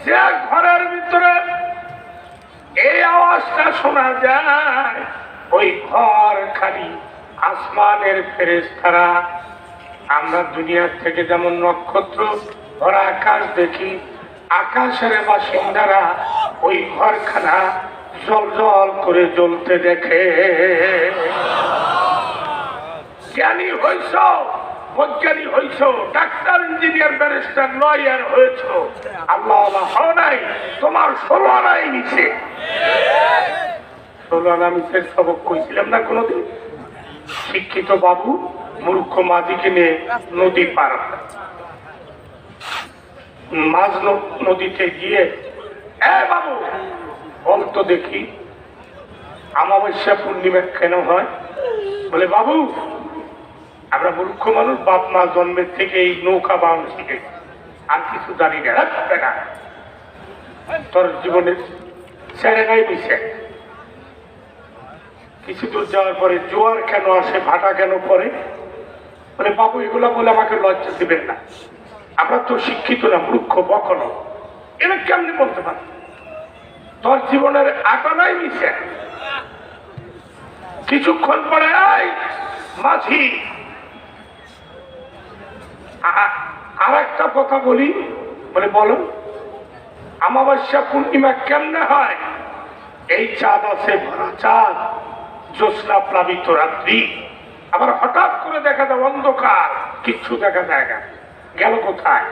S1: যে ঘরের ভিতরে এই আওয়াজটা শোনা যায়, ওই ঘর খালি আসমানের ফেরেশতারা। আমরা দুনিয়ার থেকে যেমন নক্ষত্র ভরা আকাশ দেখি, আকাশের বাসিন্দারা ওই ঘরখানা জল জল করে জ্বলতে দেখে। জ্ঞানী হইছ, বৈজ্ঞানিক হইছ, ডাক্তার, ইঞ্জিনিয়ার, ব্যারিস্টার, লয়ার হয়েছ, আল্লাহ হও নাই, তোমার 16 আনাই নিচে। 16 আনা মিছের সবক কইছিলাম না কোনোদিন? শিক্ষিত বাবু মূর্খ মাঝিকে নিয়ে নদী পার, মাঝ নদীতে গিয়ে, বাবু বলতো দেখি অমাবস্যা পূর্ণিমা কেন হয়? বলে, বাবু আমরা মূর্খ মানুষ, বাপ মা জন্মের থেকে এই নৌকা বাউন শিখে, আর কিছু জানি না। তোর জীবনের ছেড়ে নাই মিশে। কিছু দূর যাওয়ার পরে জোয়ার কেন আসে, ভাটা কেন পড়ে? বলে, বাবু এগুলা বলে আমাকে লজ্জা দিবেন না, আমরা তো শিক্ষিত না, মূর্খ বকন, এটা কেমনি বলতে পারে? তোর জীবনের আটা নাই মিশে। কিছুক্ষণ পরে মাঝি আর একটা কথা বলি। বলে, বলো অমাবস্যা পূর্ণিমা কেমনে হয়? এই চাঁদ আছে, ভরা চাঁদ, জ্যোৎস্না প্লাবিত রাত্রি, আবার হঠাৎ করে দেখা যায় অন্ধকার, কিচ্ছু দেখা যায় না, গেল কোথায়?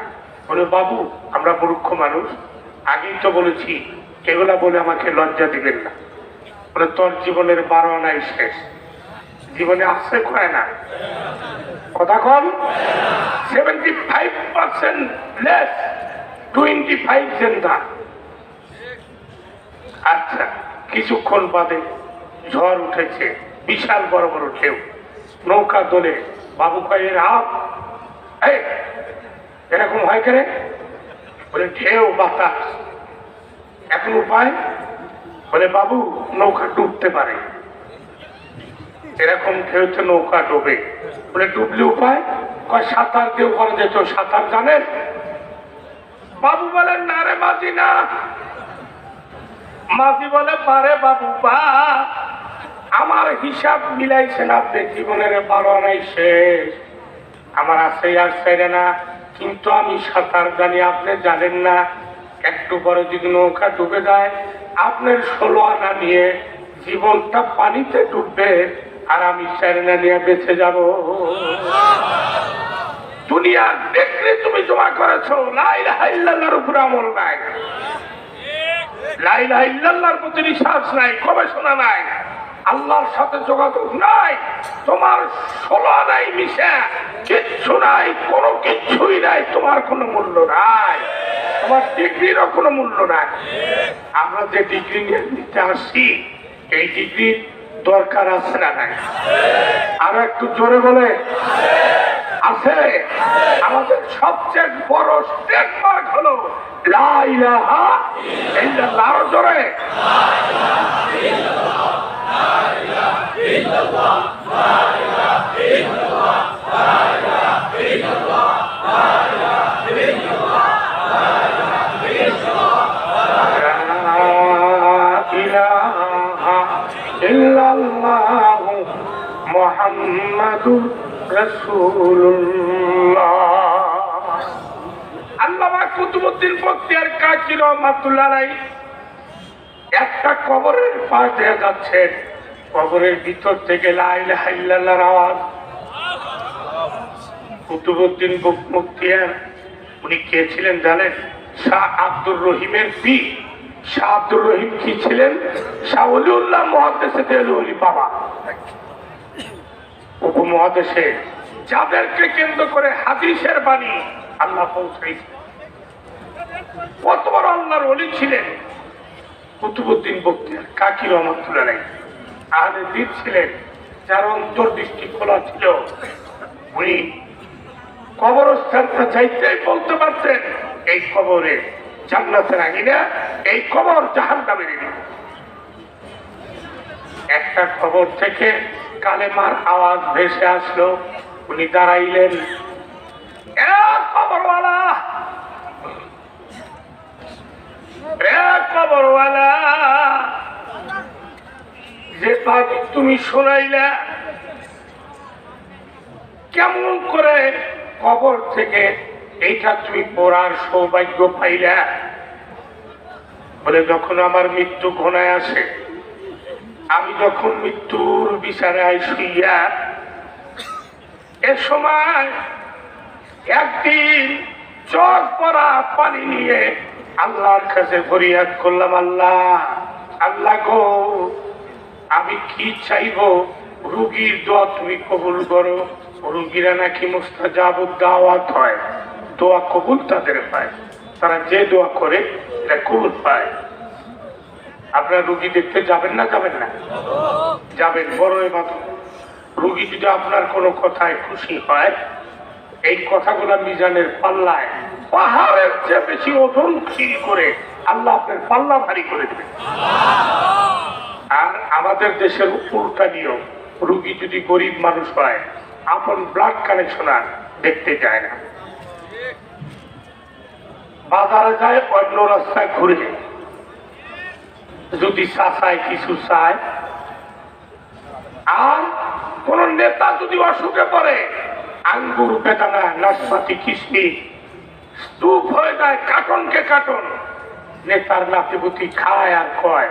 S1: বলে, বাবু আমরা মূর্খ মানুষ, আগেই তো বলেছি এগুলা বলে আমাকে লজ্জা দিবেন না। বলে, তোর জীবনের 12 আনাই শেষ, জীবনে আসছে কয় না, কথা কম। 75% লেস, 25 জেন্দা। আচ্ছা, কিছুক্ষণ বাদে ঝড় উঠেছে, বিশাল বড় বড় ঢেউ, নৌকা দোলে। বাবু কয়, এরকম হয় কেন? বলে, ঢেউ বাতাস, এখন উপায়? বলে, বাবু নৌকা ডুবতে পারে, এরকম ঢেউতে নৌকা ডুবে। বলে, ডুবলে উপায়? কয় সাঁতার দিয়ে উপরে যেত, সাঁতার জানেন? বাবু বলেন, না রে মাঝি না। মাঝি বলে, পারে বাবু পা, আমার হিসাব মিলাইছেন আপনি, জীবনের 12 আনাই শেষ, আমার আছে আর চাইরে না, কিন্তু আমি সাঁতার জানি, আপনি জানেন না। একটু পরে যদি নৌকা ডুবে যায়, আপনার 16 আনা নিয়ে জীবনটা পানিতে ডুববে, আর আমি 4 আনা নিয়ে বেঁচে যাব। দুনিয়া দেখলে তুমি জমা করেছো, লা ইলাহা ইল্লাল্লাহর উপরে আমল নাই, লা ইলাহা ইল্লাল্লাহর প্রতি বিশ্বাস নাই, গবেষণা নাই, আল্লাহর সাথে যোগাযোগ নাই, তোমার 16 আনাই মিশে কিচ্ছু নাই, কোনো কিছুই নাই, তোমার কোনো মূল্য নাই, তোমার ডিগ্রিরও কোনো মূল্য নাই। আমরা যে ডিগ্রি নিতে আসছি, এই ডিগ্রির দরকার আছে না নাই? আরো একটু জোরে বলে, আছে? আমাদের সবচেয়ে বড় স্টেটমার্ক হলো লা ইলাহা ইল্লাল্লাহ। আরো জোরে ইল্লাল্লাহু মুহাম্মাদুর রাসূলুল্লাহ। আল্লামা কুতুবউদ্দিন বখতিয়ার কাকি রহমাতুল্লাহ আলাইহি একটা কবরের পাশ দিয়ে যাচ্ছেন, কবরের ভিতর থেকে লা ইলাহা ইল্লাল্লাহর আওয়াজ। কুতুবউদ্দিন বখতিয়ার উনি কে ছিলেন জানেন? শাহ আব্দুর রহিমের পীর। শাহ আব্দুর রহিম কি ছিলেন? শাহ ওলিউল্লাহ মুহাদ্দিসে দেওলি বাবা। উপমহাদেশে যাদেরকে কেন্দ্র করে হাদিসের বাণী আল্লাহ পৌঁছাইছে, কত বড় আল্লাহর ওলি ছিলেন কুতুবউদ্দিন বখতিয়ার কাকি রহমাতুল্লাহ আলাইহি। আহলে দিন ছিলেন, যার অন্তর্দৃষ্টি খোলা ছিল। উনি কবরস্থানটা চাইতেই বলতে পারতেন এই কবরে জান্নাতের আঙিনা, এই কবর জাহান্নামের আঙিনা। একটা কবর থেকে কালেমার আওয়াজ ভেসে আসলো। উনি দাঁড়াইলেন, এ কবরওয়ালা, এ কবরওয়ালা, যে বাণী তুমি শোনাইলা, কেমন করে কবর থেকে এইটা তুমি পড়ার সৌভাগ্য পাইলা? বলে, যখন আমার মৃত্যু ঘনায় আসে, আমি যখন মৃত্যুর বিছানায় শুইয়া, এ সময় একদিন চোখ পড়া পানি নিয়ে আল্লাহর কাছে ফরিয়াদ করলাম, আল্লাহ, আল্লাহ গো, আমি কি চাইবো? রুগীর দোয়া তুমি কবুল করো। রুগীরা নাকি মুস্তাজাবুদ দাওয়াত হয়, দোয়া কবুল তাদের পায়, তারা যে দোয়া করে এটা কবুল পায়। আপনারা রুগী দেখতে যাবেন না? যাবেন না? যাবেন। বড় ইবাদত। রুগী যদি আপনার কোনো কথায় খুশি হয়, এই কথাগুলো মিজানের পাল্লায় পাহাড়ের চেয়ে বেশি ওজন ফিল করে আল্লাহ আপনার পাল্লা ভারী করে দেবেন। আর আমাদের দেশের উল্টা নিয়ম, রুগী যদি গরিব মানুষ হয়, আপন ব্লাড কানেকশন আর দেখতে যায় না, বাজারে যায় অন্য রাস্তায় ঘুরে, যদি চায় কিছু চায়। আর কোন নেতা যদি অসুখে পড়ে, আঙ্গুর, বেদানা, নাশপাতি, কিশমিশ স্তূপ হয়ে যায় কার্টনকে কার্টন। নেতার নাতিপুতি খায় আর কয়,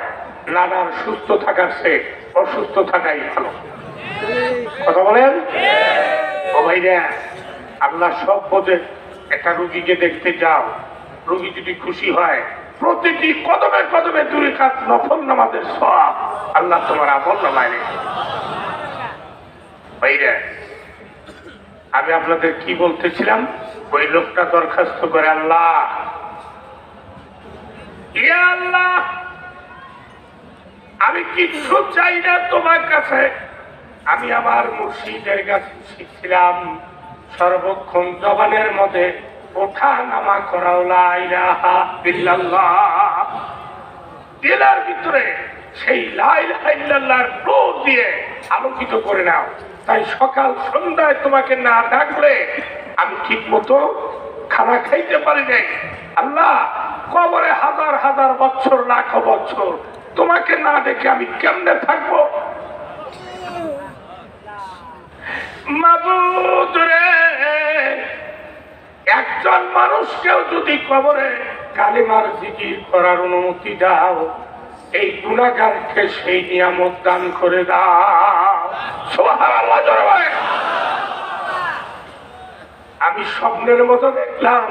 S1: নানার সুস্থ থাকার চেয়ে অসুস্থ থাকাই ভালো। কথা বলেন ও ভাইরা? আল্লাহ সব বোঝে। একটা রুগীকে দেখতে যাও, রুগী যদি খুশি হয়, প্রতিটি কদমে কদমে 2 রাকাত নফল নামাজের সওয়াব আল্লাহ তোমার আমল নামায় রেখে। ভাইরা, আমি আপনাদের কি বলতেছিলাম? ওই লোকটা দরখাস্ত করে, আল্লাহ, ইয়া আল্লাহ, আমি কিচ্ছু চাই না তোমার কাছে। আমি আমার মুর্শিদের কাছে শিখছিলাম সর্বক্ষণ জবানের মধ্যে ওঠা নামা করাও লা ইলাহা ইল্লাল্লাহ। দিলের ভিতরে সেই লা ইলাহা ইল্লাল্লাহর নূর দিয়ে আলোকিত করে নাও। তাই সকাল সন্ধ্যায় তোমাকে না ডাকলে আমি ঠিক মতো খানা খাইতে পারি নাই। আল্লাহ, কবরে হাজার হাজার বছর, লাখ বছর তোমাকে না ডেকে আমি কেমনে থাকবো? মাবুদ রে, একজন মানুষকেও যদি কবরে কালিমার জিকির করার অনুমতি দাও, এই গুনাহগারকে সেই নিয়ামত দান করে দাও। সুবহানাল্লাহ। জোরে বলেন। আমি স্বপ্নের মতো দেখলাম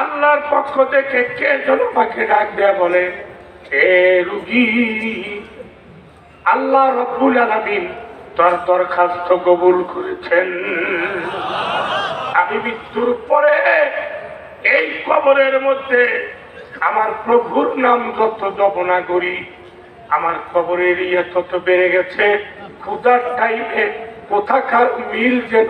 S1: আল্লাহর পক্ষ থেকে কে যেন আমাকে ডাক দেয়া বলে, এ রুগী, আল্লাহ রব্বুল আলামিন তোর দরখাস্ত কবুল করেছেন। আমি মৃত্যুর পরে এই কবরের মধ্যে আমার প্রভুর নাম যত জপনা করি, আমার কবরের ইয়ে তত বেড়ে গেছে। ক্ষুধার টাইমে কোথাকার মিল যেন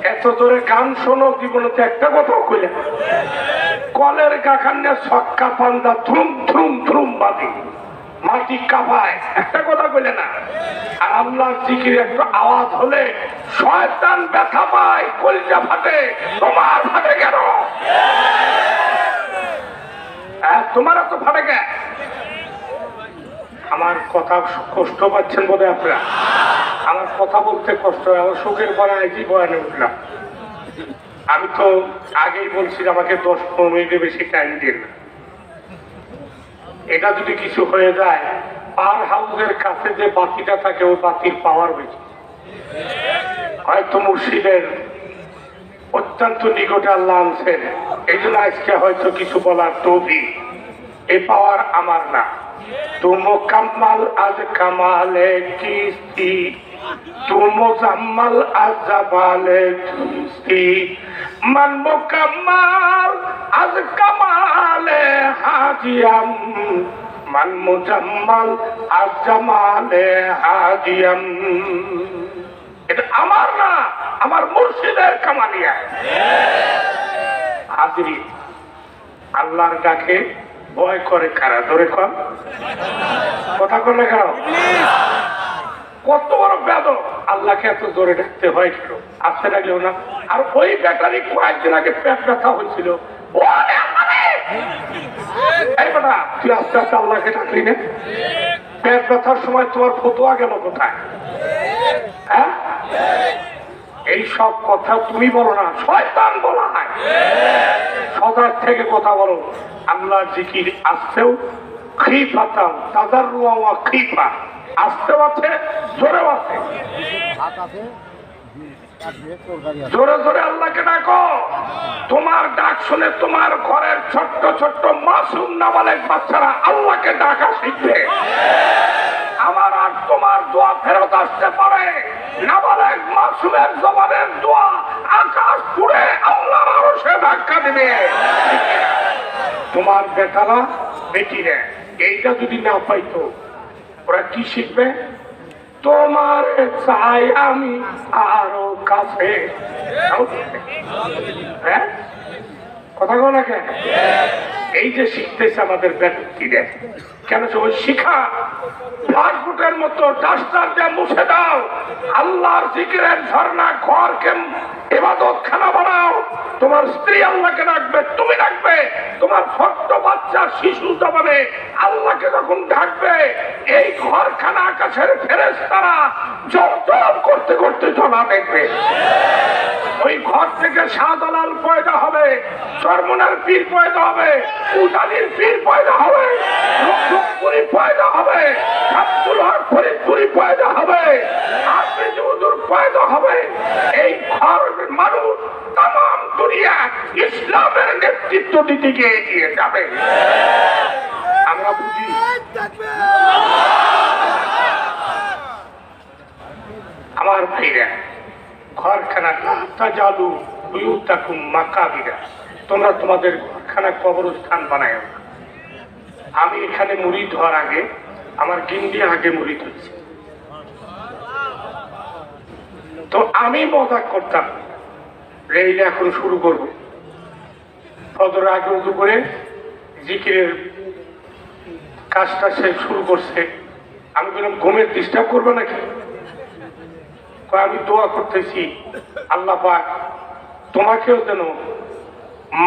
S1: এত জোরে গান শোনো জীবনে তো একটা কথাও কইলে না। কলের গাখানে ছক্কা পান্দা থ্রুম থ্রুম থ্রুম বাদি মাটি কাঁপায়, একটা কথা কইলে না। আর আল্লাহর জিকির একটু আওয়াজ হলে শয়তান ব্যথা পায়, কলিজা ফাটে। তোমার ফাটে কেন? তোমার তো ফাটে কেন? আমার কথা কষ্ট পাচ্ছেন বোধ হয় আপনারা। আমার কথা বলতে কষ্ট হয়, আমার সুখের পরে আইজি বয়ানে উঠলাম। আমি তো আগেই বলছি আমাকে 10-15 মিনিটের বেশি টাইম দিন না। এটা যদি কিছু হয়ে যায়, পার হাউসের কাছে যে বাতিটা থাকে ওই বাতির পাওয়ার বেশি। হয়তো মুর্শিদের অত্যন্ত নিকটে আল্লাহ আনছেন, এই জন্য আজকে হয়তো কিছু বলার তৌফিক। এই পাওয়ার আমার না। তুম কামাল আজ কামালে কিস্তি, তুম জাম্মাল আজ জাবালে কিস্তি, মান মুকাম্মাল আজ কামালে হাজিয়াম, মান মুজাম্মাল আজ জামালে হাজিয়াম। এটা আমার না, আমার মুর্শিদের কামালিয়া। হাজিরি আল্লাহর ডাকে ভয় করে কারা? ধরে কর কথা করলে কেন? কত বড় বেদব! আল্লাহকে এত জোরে ডাকতে হয় কেন? আসতে লাগলেও না। আর ওই ব্যাটারি কয়েকদিন আগে পেট ব্যথা হয়েছিল, তুই আস্তে আস্তে আল্লাহকে ডাকলি না? পেট ব্যথার সময় তোমার ফতুয়া গেল কোথায়? হ্যাঁ, এই সব কথা তুমি বলো না, শয়তান বলা হয়। সজাগ থেকে কথা বলো। আল্লাহর জিকির আসতেও খিফাতাম তাদাররুআ ওয়া খিফা, আসতেও আছে জোরেও আছে। জোরে জোরে আল্লাহকে ডাকো। তোমার ডাক শুনে তোমার ঘরের ছোট্ট ছোট্ট মাসুম নাবালেগ বাচ্চারা আল্লাহকে ডাকা শিখবে। আমার আর তোমার দোয়া ফেরত আসতে পারে। নাবালেগ মাসুমের জবানের দোয়া আকাশ পুড়ে আল্লাহর আরশে ধাক্কা দিবে। তোমার বেটারা বেটিরে এইটা যদি না পাইতো ওরা কি শিখবে? তোমার চাই আমি আরো কাছে। হ্যাঁ, কথা বল না কেন? এই যে শিখতেছে আমাদের ব্যক্তিদের, কেন সবাই শিখা ব্ল্যাকবোর্ডের মতো ডাস্টার দিয়ে মুছে দাও। আল্লাহর জিকিরের ঝর্ণা ঘরকে ইবাদত খানা বানাও। তোমার স্ত্রী আল্লাহকে ডাকবে, তুমি ডাকবে। তোমার ছোট্ট বাচ্চা শিশু জবানে আল্লাহকে যখন ডাকবে, এই ঘরখানা আকাশের ফেরেশতারা জপ করতে করতে জমা দেখবে। ওই ঘর থেকে শাহজালাল পয়দা হবে, চরমনার পীর পয়দা হবে, উজানির পীর পয়দা হবে, রূপপুরি পয়দা হবে, আব্দুল হক ফরিদপুরি পয়দা হবে, হাফিজ হুজুর পয়দা হবে। এই ঘর মানুষ তামাম দুনিয়া ইসলামের নেতৃত্ব দিতে গিয়ে এগিয়ে যাবে। আমরা বুঝি আমার ভাইরা, ঘরখানা তাজালু বুয়ুতাকুম মাকাবিরা, তোমরা তোমাদের ঘরখানা কবরস্থান বানায়। আমি এখানে মুরিদ হওয়ার আগে আমার গিন্দি আগে মুরিদ হয়েছে, তো আমি মজাক করতাম রেইলে এখন শুরু করবো। ফজর আগে উজু করে জিকিরের কাজটা সে শুরু করছে। আমি বললাম ঘুমের ডিস্টার্ব করবে নাকি? আমি দোয়া করতেছি আল্লাহ পাক তোমাকেও যেন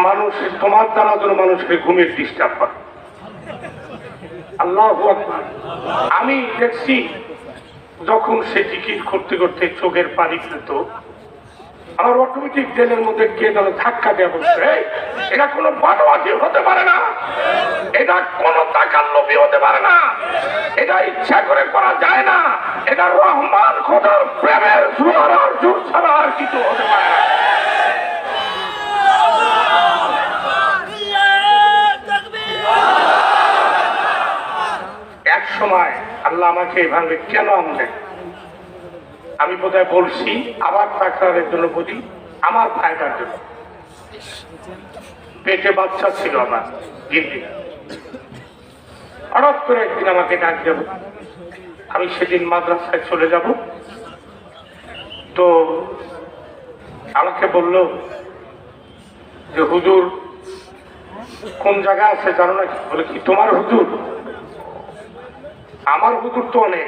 S1: মানুষের, তোমার দ্বারা যেন মানুষের ঘুমের ডিস্টার্ব করে। আল্লাহু আকবার। আমি দেখছি যখন সে জিকির করতে করতে চোখের পানি ফেলত, আমার অটোমেটিক জেলের মধ্যে কে যেন ধাক্কা দেওয়া বলছে, এটা কোনো বানোয়াজি হতে পারে না, এটা কোনো তাকাল্লুফি হতে পারে না, এটা ইচ্ছা করে করা যায় না, এটা রহমান খোদার প্রেমের জোয়ার আর জোর ছাড়া আর কিছু হতে পারে না। এক সময় আল্লাহ আমাকে এভাবে কেন আনলেন আমি বোধহয় বলছি, আবার তাকরারের জন্য বলি, আমার ফায়দার জন্য। পেটে বাচ্চা ছিল আমার গিন্দি, হঠাৎ করে একদিন আমাকে ডাক দেব, আমি সেদিন মাদ্রাসায় চলে যাব। তো আমাকে বলল যে হুজুর কোন জায়গা আছে জানো নাকি? বলে কি তোমার হুজুর? আমার হুজুর তো অনেক,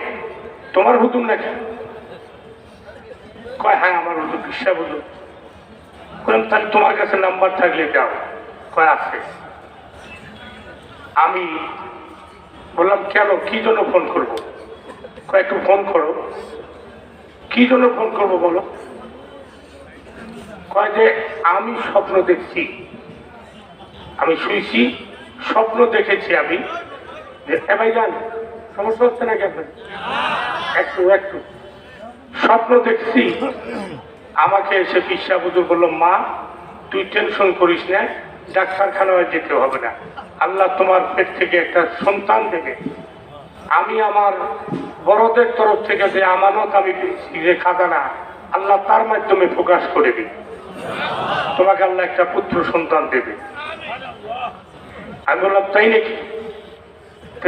S1: তোমার হুজুর নাকি? কয় হ্যাঁ আমার হুজুর, বিশ্বাস হুজুর। বললাম তাহলে তোমার কাছে নাম্বার থাকলে দাও। কয় আছে। আমি বললাম কেন, কি জন্য ফোন করবো? কয় একটু ফোন করো। কি জন্য ফোন করবো বলো? কয় যে আমি স্বপ্ন দেখছি, আমি শুয়েছি, স্বপ্ন দেখেছি আমি যে ভাই যান, সমস্যা হচ্ছে নাকি আপনার? একটু একটু স্বপ্ন দেখছি, আমাকে এসে পিসা হুজুর বললো মা তুই টেনশন করিস না, ডাক্তারখানায় যেতে হবে না, আল্লাহ তোমার পেট থেকে একটা সন্তান দেবে। আমি আমার বড়দের তরফ থেকে যে আমানত আমি পেয়েছি, যে খাজানা, আল্লাহ তার মাধ্যমে প্রকাশ করে দিই, তোমাকে আল্লাহ একটা পুত্র সন্তান দেবে। আমি বললাম তাই নাকি?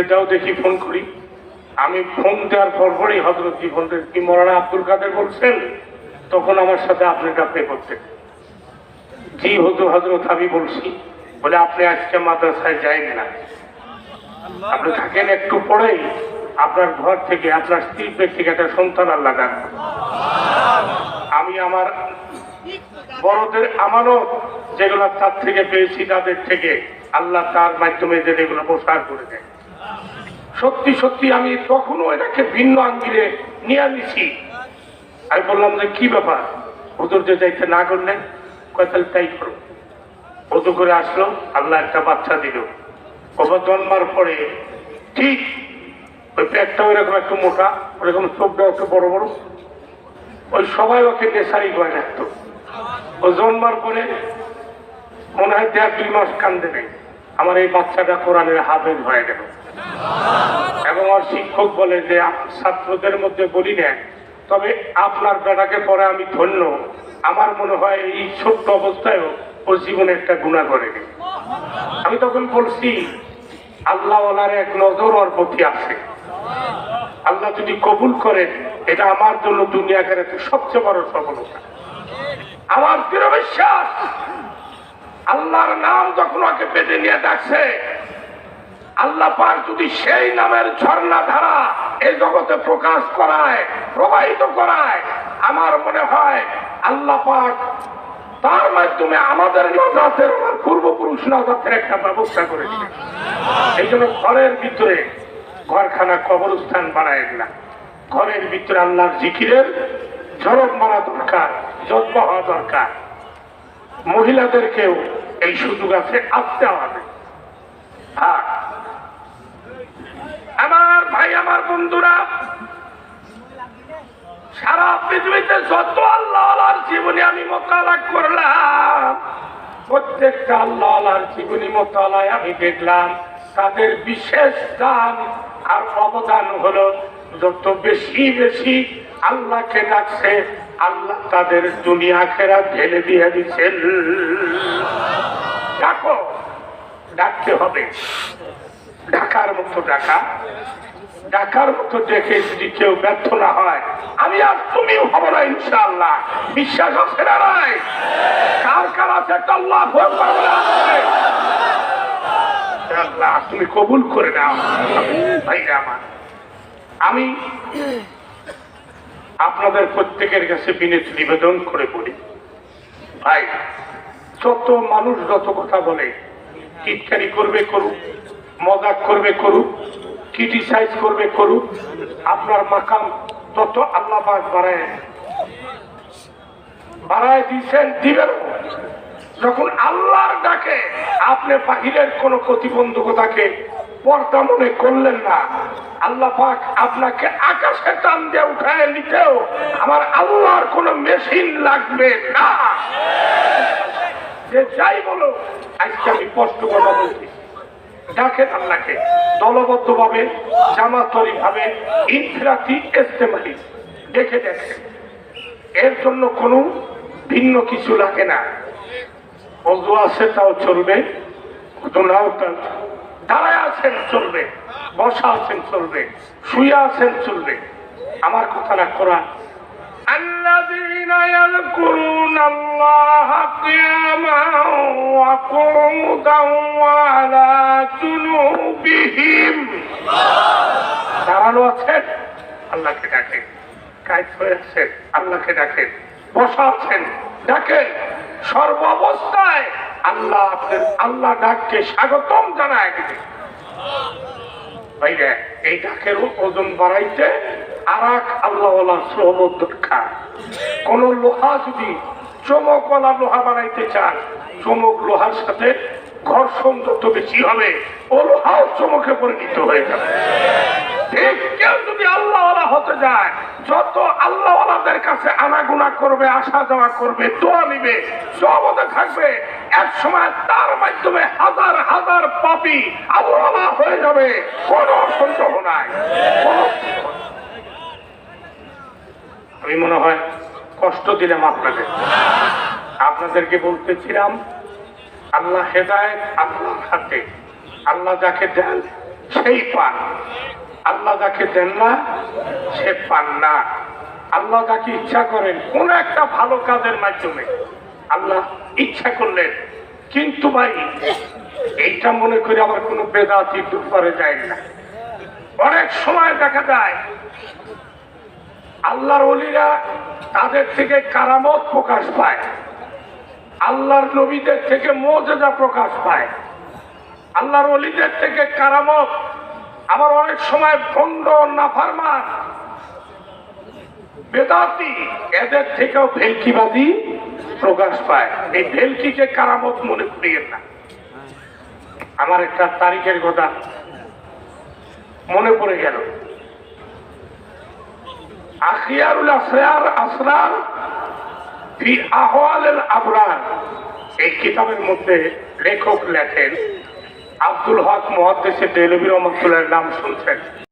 S1: দাও দেখি ফোন করি। আমি ফোন দেওয়ার পরপরই হযরত জীবন কি মৌলানা আব্দুল কাদের বলছেন, তখন আমার সাথে আপনার কাছে করতেন। জি হুজুর হযরত আমি বলছি। বলে আপনি আজকে মাদ্রাসায় যাইন না, আপনি থাকেন, একটু পরেই আপনার ঘর থেকে আপনার স্ত্রীর পেট থেকে একটা সন্তান আল্লাহ দান। আমি আমার বড়দের আমানত যেগুলো তার থেকে পেয়েছি, তাদের থেকে আল্লাহ তার মাধ্যমে যে এগুলো প্রসার করে দেয়। সত্যি সত্যি আমি তখনও এটাকে ভিন্ন আঙ্গিলে নিয়ে নিছি। আমি বললাম যে কি ব্যাপার, হুজুর যে যাইতে না করলেন? কয় তাহলে তাই করো। হুজুর করে আসলো, আল্লাহ একটা বাচ্চা দিল। বাবা জন্মার পরে ঠিক ওই পেটটা ওইরকম একটু মোটা, ওরকম চোখটা একটু বড় বড়, ওই সবাই ওকে নেশারি করে রাখতো। ও জন্মার পরে মনে হয় 1.5-2 মাস কান্দে নেই, আমার এই বাচ্চাটা কোরআনের হাফেজ হয়ে গেল। এবং আমার শিক্ষক বলে যে ছাত্রদের মধ্যে বলি না, তবে আপনার বেটাকে পরে আমি ধন্য, আমার মনে হয় এই ছোট্ট অবস্থায়ও ওর জীবনে একটা গুনাহ করেনি। আমি তখন বলছি আল্লাহ ওনার এক নজর ওর প্রতি আছে, আল্লাহ যদি কবুল করেন এটা আমার জন্য দুনিয়ার সবচেয়ে বড় সফলতা। আমার দৃঢ় বিশ্বাস আল্লাহর নাম যখন ওকে পেটে নিয়ে ডাকছে, আল্লাহ পাক যদি সেই নামের ঝর্ণা ধারা এই জগতে প্রকাশ করায়, প্রবাহিত করায়, আমার মনে হয় আল্লাহ পাক তার মাধ্যমে আমাদের নাজাতের, আমার পূর্বপুরুষ নাজাতের একটা ব্যবস্থা করেছে। এই জন্য ঘরের ভিতরে ঘরখানা কবরস্থান বানায় না, ঘরের ভিতরে আল্লাহর জিকিরের ঝড়ক মারা দরকার, যত্ন হওয়া দরকার। মহিলাদেরকেও এই সুযোগ আছে, আসতে হবে। হ্যাঁ আমার ভাই, আমার বন্ধুরা, সারা পৃথিবীতে যত আল্লাহর জীবনী আমি মোতালা করলাম, প্রত্যেকটা আল্লাহর জীবনী মোতালায় আমি দেখলাম তাদের বিশেষ দান আর অবদান হলো যত বেশি বেশি আল্লাহকে ডাকছে, আল্লাহ তাদের দুনিয়া খেরা ঢেলে দিয়ে দিচ্ছেন। ডাকো, ডাকতে হবে, ডাকার মতো ডাকা, ডাকার মতো দেখে যদি কেউ ব্যর্থ না হয়, আমি আর তুমিও হব না ইনশাআল্লাহ। বিশ্বাস আছে না নাই? কার কার আছে একটা আল্লাহ আল্লাহ তুমি কবুল করে নাও। ভাই আমার, আমি আপনাদের প্রত্যেকের কাছে বিনীত নিবেদন করে বলি, ভাই যত মানুষ যত কথা বলে, টিটকারি করবে করুক, মজাক করবে করুক, ক্রিটিসাইজ করবে করুক, আপনার মাকাম তত আল্লাহ পাক বাড়ায় দিয়েছেন, দিবেন। যখন আল্লাহর ডাকে আপনি বাহিরের কোন প্রতিবন্ধকতাকে পর্দা মনে করলেন না, আল্লাহ পাক আপনাকে আকাশে টান দিয়ে উঠায় নিতেও আমার আল্লাহর কোন মেশিন লাগবে না। যে যাই বলো, আজকে আমি স্পষ্ট কথা বলছি, ডাকেন আল্লাহকে দলবদ্ধ ভাবে, জামাতরি ভাবে, ইনফিরাতি ইজতেমাই দেখে দেখেন। এর জন্য কোনো ভিন্ন কিছু লাগে না। ওযু আছে তাও চলবে, দাঁড়ায় আছেন চলবে, বসা আছেন চলবে, শুয়ে আছেন চলবে। আমার কথা না কোরআন, الذين يذكرون الله قياما وقعودا وعلى جنوبهم দাঁড়ানো আছেন আল্লাহকে ডাকেন, কায়েত হয়ে আছেন আল্লাহকে ডাকেন, বসা আছেন ডাকেন, সর্ব অবস্থায় আল্লাহ আপনার আল্লাহ ডাককে স্বাগতম জানায় দিবেন। ভাইরা এই ডাকের ওজন বাড়াইতে আর এক আল্লাহওয়ালা সহমত দরকার। কোন লোহা যদি চমকওয়ালা লোহা বানাইতে চান, চমক লোহার সাথে ঘর্ষণ যত বেশি হবে ও লোহাও চমকে পরিণত হয়ে যাবে। ঠিক কেউ যদি আল্লাহওয়ালা হতে যায়, যত আল্লাহওয়ালাদের কাছে আনাগুনা করবে, আসা যাওয়া করবে, দোয়া নিবে, সবতে থাকবে, এক সময় তার মাধ্যমে হাজার হাজার পাপী আল্লাহওয়ালা হয়ে যাবে, কোনো সন্দেহ নাই। আমি মনে হয় কষ্ট দিলাম আপনাদেরকে বলতেছিলাম আল্লাহ হেদায়েত আল্লাহর হাতে, আল্লাহ যাকে দেন সেই পান, আল্লাহ যাকে দেন না সে পান না। আল্লাহ যাকে ইচ্ছা করেন কোন একটা ভালো কাজের মাধ্যমে আল্লাহ ইচ্ছা করলেন, কিন্তু ভাই এইটা মনে করে আমার কোনো বেদাতি দুপারে যায় না। অনেক সময় দেখা যায় আল্লাহর ওলিরা তাদের থেকে কারামত প্রকাশ পায়, আল্লাহর নবীদের থেকে মুজিজা প্রকাশ পায়, আল্লাহর ওলিদের থেকে কারামত, আবার অনেক সময় ভণ্ড নাফরমান বেদাতি এদের থেকেও ভেলকিবাদী প্রকাশ পায়। এই ভেলকিকে কারামত মনে করিয়েন না। আমার একটা তারিখের কথা মনে পড়ে গেল, আখিয়ারুল আসরার আসরার ফি আহওয়ালিল আবরার, এই কিতাবের মধ্যে লেখক লেখেন আব্দুল হক মুহাদ্দিস দেহলভী রহমাতুল্লাহর নাম শুনছেন।